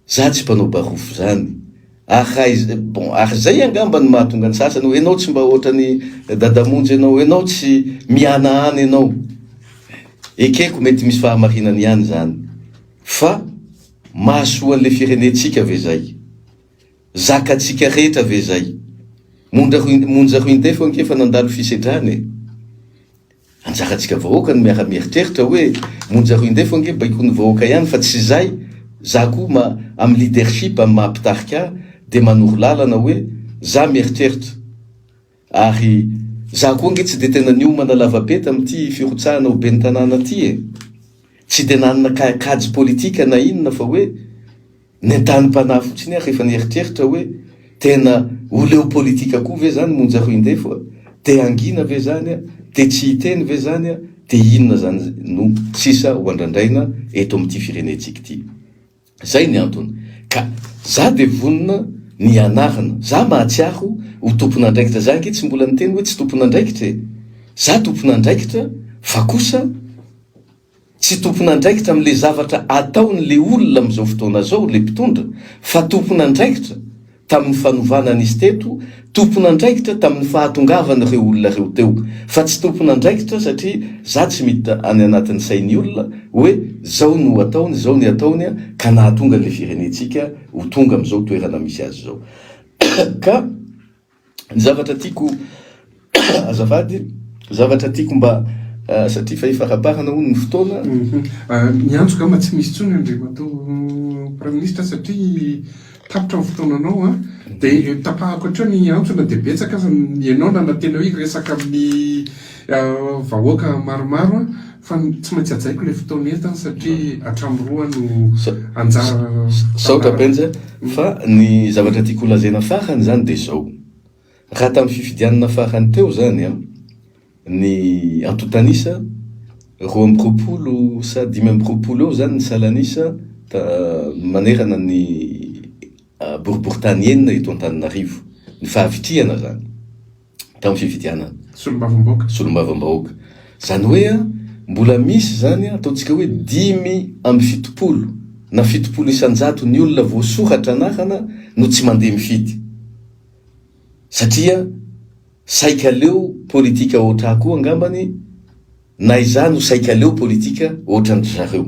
za tsy mpanao barofo zany ary zay angamba ny mahatonga ny sasany hoe enao tsy mba ohatrany dadamonjy enao enao tsy miana any enao ekeko mety misy fahamarinany ihany zany fa mahasoan'le firenetsika ve zay zakatsika rehetra ve zay monja Roindefo ankefa nandalo fisedrany anjaratsika vahoaka ny miara-mieritreritra hoe monja Roindefo ange baiko ny vahoaka ihany fa tsy zay za koa amin'ny leadership amin'ny mahampitarika de manoro lalana hoe za mieritreritra ary za koa ange tsy de tena niomana lavapeta amin'ity firotsahana ho ben'ny tanàna ty tsy de nanana kajy politika na inona fa hoe nentany-panahy fotsiny rehefa nieritreritra hoe tena ho leo politika koa ve zany monja Roindefo te angina ve zany te tsy hiteny ve zany te inona zany no sisa ho andrandraina eto amin'ity firenetsika ity zay ny antony ka za de vonona ny anarana za mahatsiaro ho tompon'andraikitra zany ke tsy mbola niteny hoe tsy tompon'andraikitra za tompon'andraikitra fa kosa tsy tompon'andraikitra amin'le zavatra ataon'le olona amin'izao fotoana zao le mpitondra fa tompon'andraikitra tamin'ny fanovana an'izy teto tompon'andraikitra tamin'ny fahatongavana reo olona reo teo fa tsy tompon'andraikitra satria za tsy mita any anatin'ny sain'ny olona hoe zao no ataony zao ny ataony ka nahatonga le firenetsika ho tonga amin'izao toerana misy azy zao ka ny zavatra tiako azafady zavatra tiako mba satria fa ifaraparana hono ny fotoana miantsoka ma tsy misy tsony Andriamato prime ministre satria tapitra ny fotoananao a dia tapahako hatreo ny antsona dia betsaka ianao nanantena hoe resaka amin'ny vahoaka maromaro a fa tsy maintsy ajaiko ilay fotoana entany satria hatramin'ny roa no anjara saotra benja fa ny zavatra tiako lazaina farany zany dia zao raha tamin'ny fifidianana farany teo zany a ny antotanisa 20 sa 5 eo zany ny salanisa manerana ny boriboritany eto Antananarivo ny fahavitriana zany tamin'ny fifidianana solombavam-bahoaka zany hoe a mbola misy zany ataontsika hoe 5 na 70 isanjato ny olona voasoratra anahana no tsy mandeha mifidy satria saikaleo politika oatra koa angambany na izany no saikaleo politika oatra ny zareo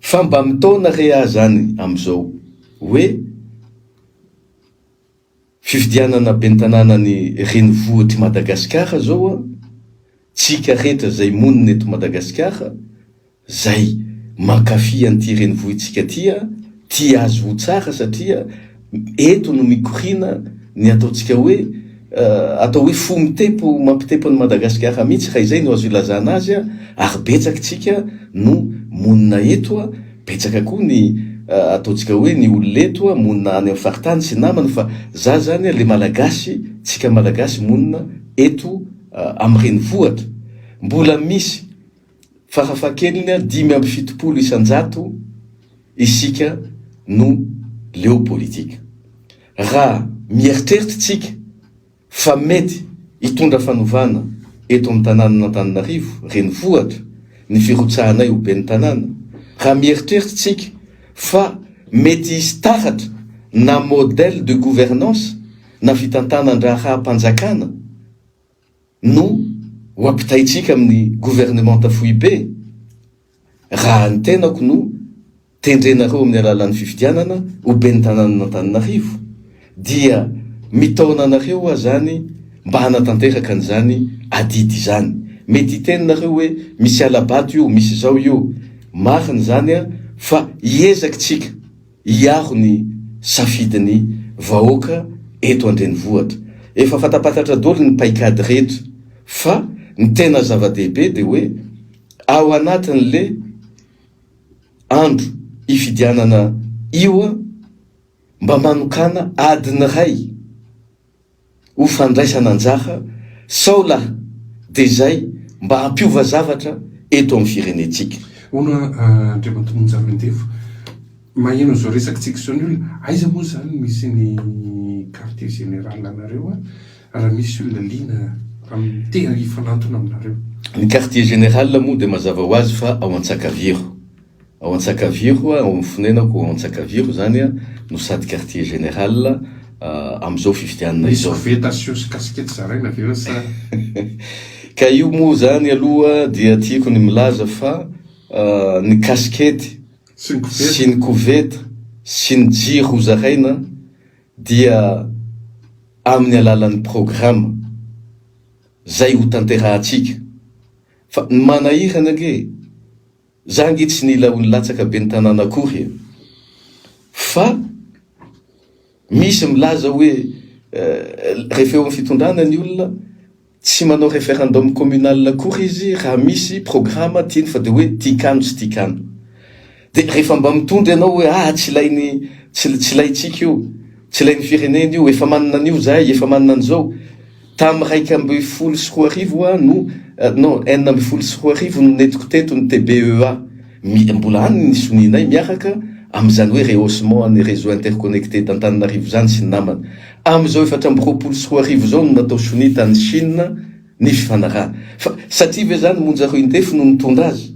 fa mba mitona rea zany am'izao hoe fifidianana bentananany renivohitry Madagasikara zao a tsika rehetra zay monina eto Madagasikara zay mankafy an'ity renivohitsika tia azo ho tsara satria eto no mikorina ny ataontsika hoe atao hoe fomitepo mampitepo ny Madagasikara mihitsy raha izay no azo ilazana azy a ary betsaka tsika no monina eto a betsaka koa ny ataontsika hoe ny olona eto a monina any amin'ny faritany sy namana fa za zany le malagasy tsika malagasy monina eto amin'ny renivohitra mbola misy farafahakeliny 5 isanjato isika no leo politika raha mieritreritra tsika fa mety hitondra fanovana eto amin'ny tanàna Antananarivo renivohitra ny firotsahanay ho ben'ny tanàna raha mieritreritra tsika fa mety hisy taratra na modèle de gouvernance na fitantanan-draha mpanjakana no ho ampitaitsika amin'ny gouvernement tafohy be raha ny tenako no tendrenareo amin'ny alalan'ny fifidianana ho ben'ny tanàna Antananarivo dia mitaona anareo a zany mba hanatanteraka an'izany adidy zany mety hitenonareo hoe misy alabato io misy zao io mariny zany a fa iezaka tsika hiaro ny safidiny vahoaka eto an-drenivohitra efa fatapatatra dolo ny paikady rehetra fa ny tena zava-dehibe de hoe ao anatin'le andro ifidianana io a mba manokana adiny ray ho fandraisana anjara sao lahy de zay mba hampiova zavatra eto amin'ny firenetsika ona andriamantomonjarondefo maheno zao resaky tsika zao ny olona aiza moa zany misy ny quartier général anareo a raha misy olona liana amin'ny tena ifanantona aminareo ny quartier général moa de mazava ho azy fa ao Antsakaviro ao Antsakaviro ao amin'ny fonenako ao Antsakaviro zany a no sady quartier général am'izao fifidianana izao vetation sy kasikety zaraina aveo sa ka io moa zany aloha dia tiako ny milaza fa ny kasikety sy ny kovetra sy ny jiro zaraina dia amin'ny alalan'ny programme zay ho tanterahantsika fa ny manahirana age zangy tsy nila ho nilatsaka be ny tanàna akory fa misy milaza hoe rehefa eo amin'ny fitondrana ny olona tsy manao référendum communal akory izy raha misy programme tiany fa de hoe tikano tsy tikano de rehefa mba mitondra ianao hoe tsy laitsika io tsy lain'ny firenena io efa manana an'io zay efa manana an'izao tamin'ny 1 no non 1 no netiko teto ny TBEA mbola any ny soninay miaraka am'izany hoe rehaussement ny réseau interconnecté d'Antananarivo zany sy ny namana am'izao 4 zao no natao sonita ny Chine ny fifanaraha fa satria ve zany monjaro indefo no mitondra azy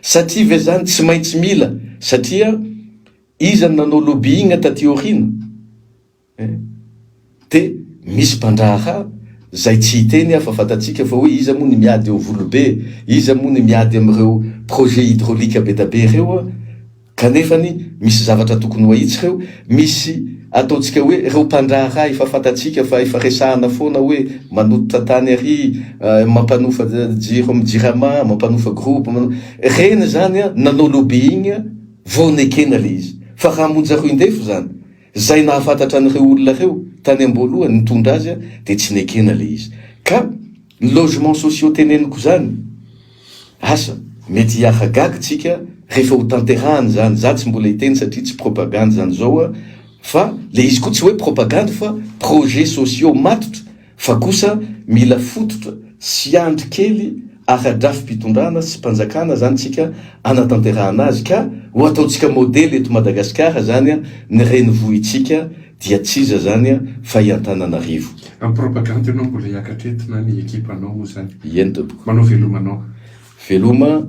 satria ve zany tsy maintsy mila satria iza nanao lobbying taty aorina de misy mpandraha zay tsy hiteny fa fatatsika fa hoe iza moa ny miady eo volobe iza moa ny miady am'ireo projet hydraulique be da be reo kanefany misy zavatra tokony ho ahitsy reo misy ataontsika hoe reo mpandraha efa fatatsika fa efa resahana foana hoe manototra tany ary mampanofa jiro amin'ny jirama mampanofa groupe reny zany nanao lobbying vao nekena le izy fa raha monjaro indefo zany zay nahafantatra an'ireo olona reo tany am-boalohany nitondra azy dia tsy nekena le izy. Ka ny logement sociaux teneniko zany, asa mety hiahagaga tsika rehefa ho tanterahany zany. Za tsy mbola hiteny satria tsy propagande zany zao fa le izy koa tsy hoe propagande fa projet sociaux matotra, fa kosa mila fototra sy andro kely aradrafim-pitondrana sy mpanjakana zany tsika anatanterahana azy, ka ho ataotsika modely eto Madagasikara zany ny renivohitsika dia tsiza zany fa i-Antananarivo. Amin'ny propagande ianao mbola hiakatretina ny ekipanao moa zany. Eny tompoko. Manao velomanao. Veloma,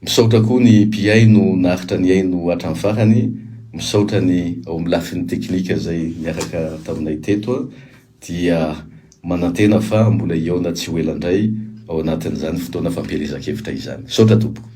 misaotra koa ny mpiaino naharitra ny aino hatramin'ny farany, misaotra ny ao amin'ny lafiny teknika zay miaraka taminay teto, dia manantena fa mbola iaona tsy ho ela indray ao anatin'izany fotoana fampielezan-kevitra izany. Misaotra tompoko.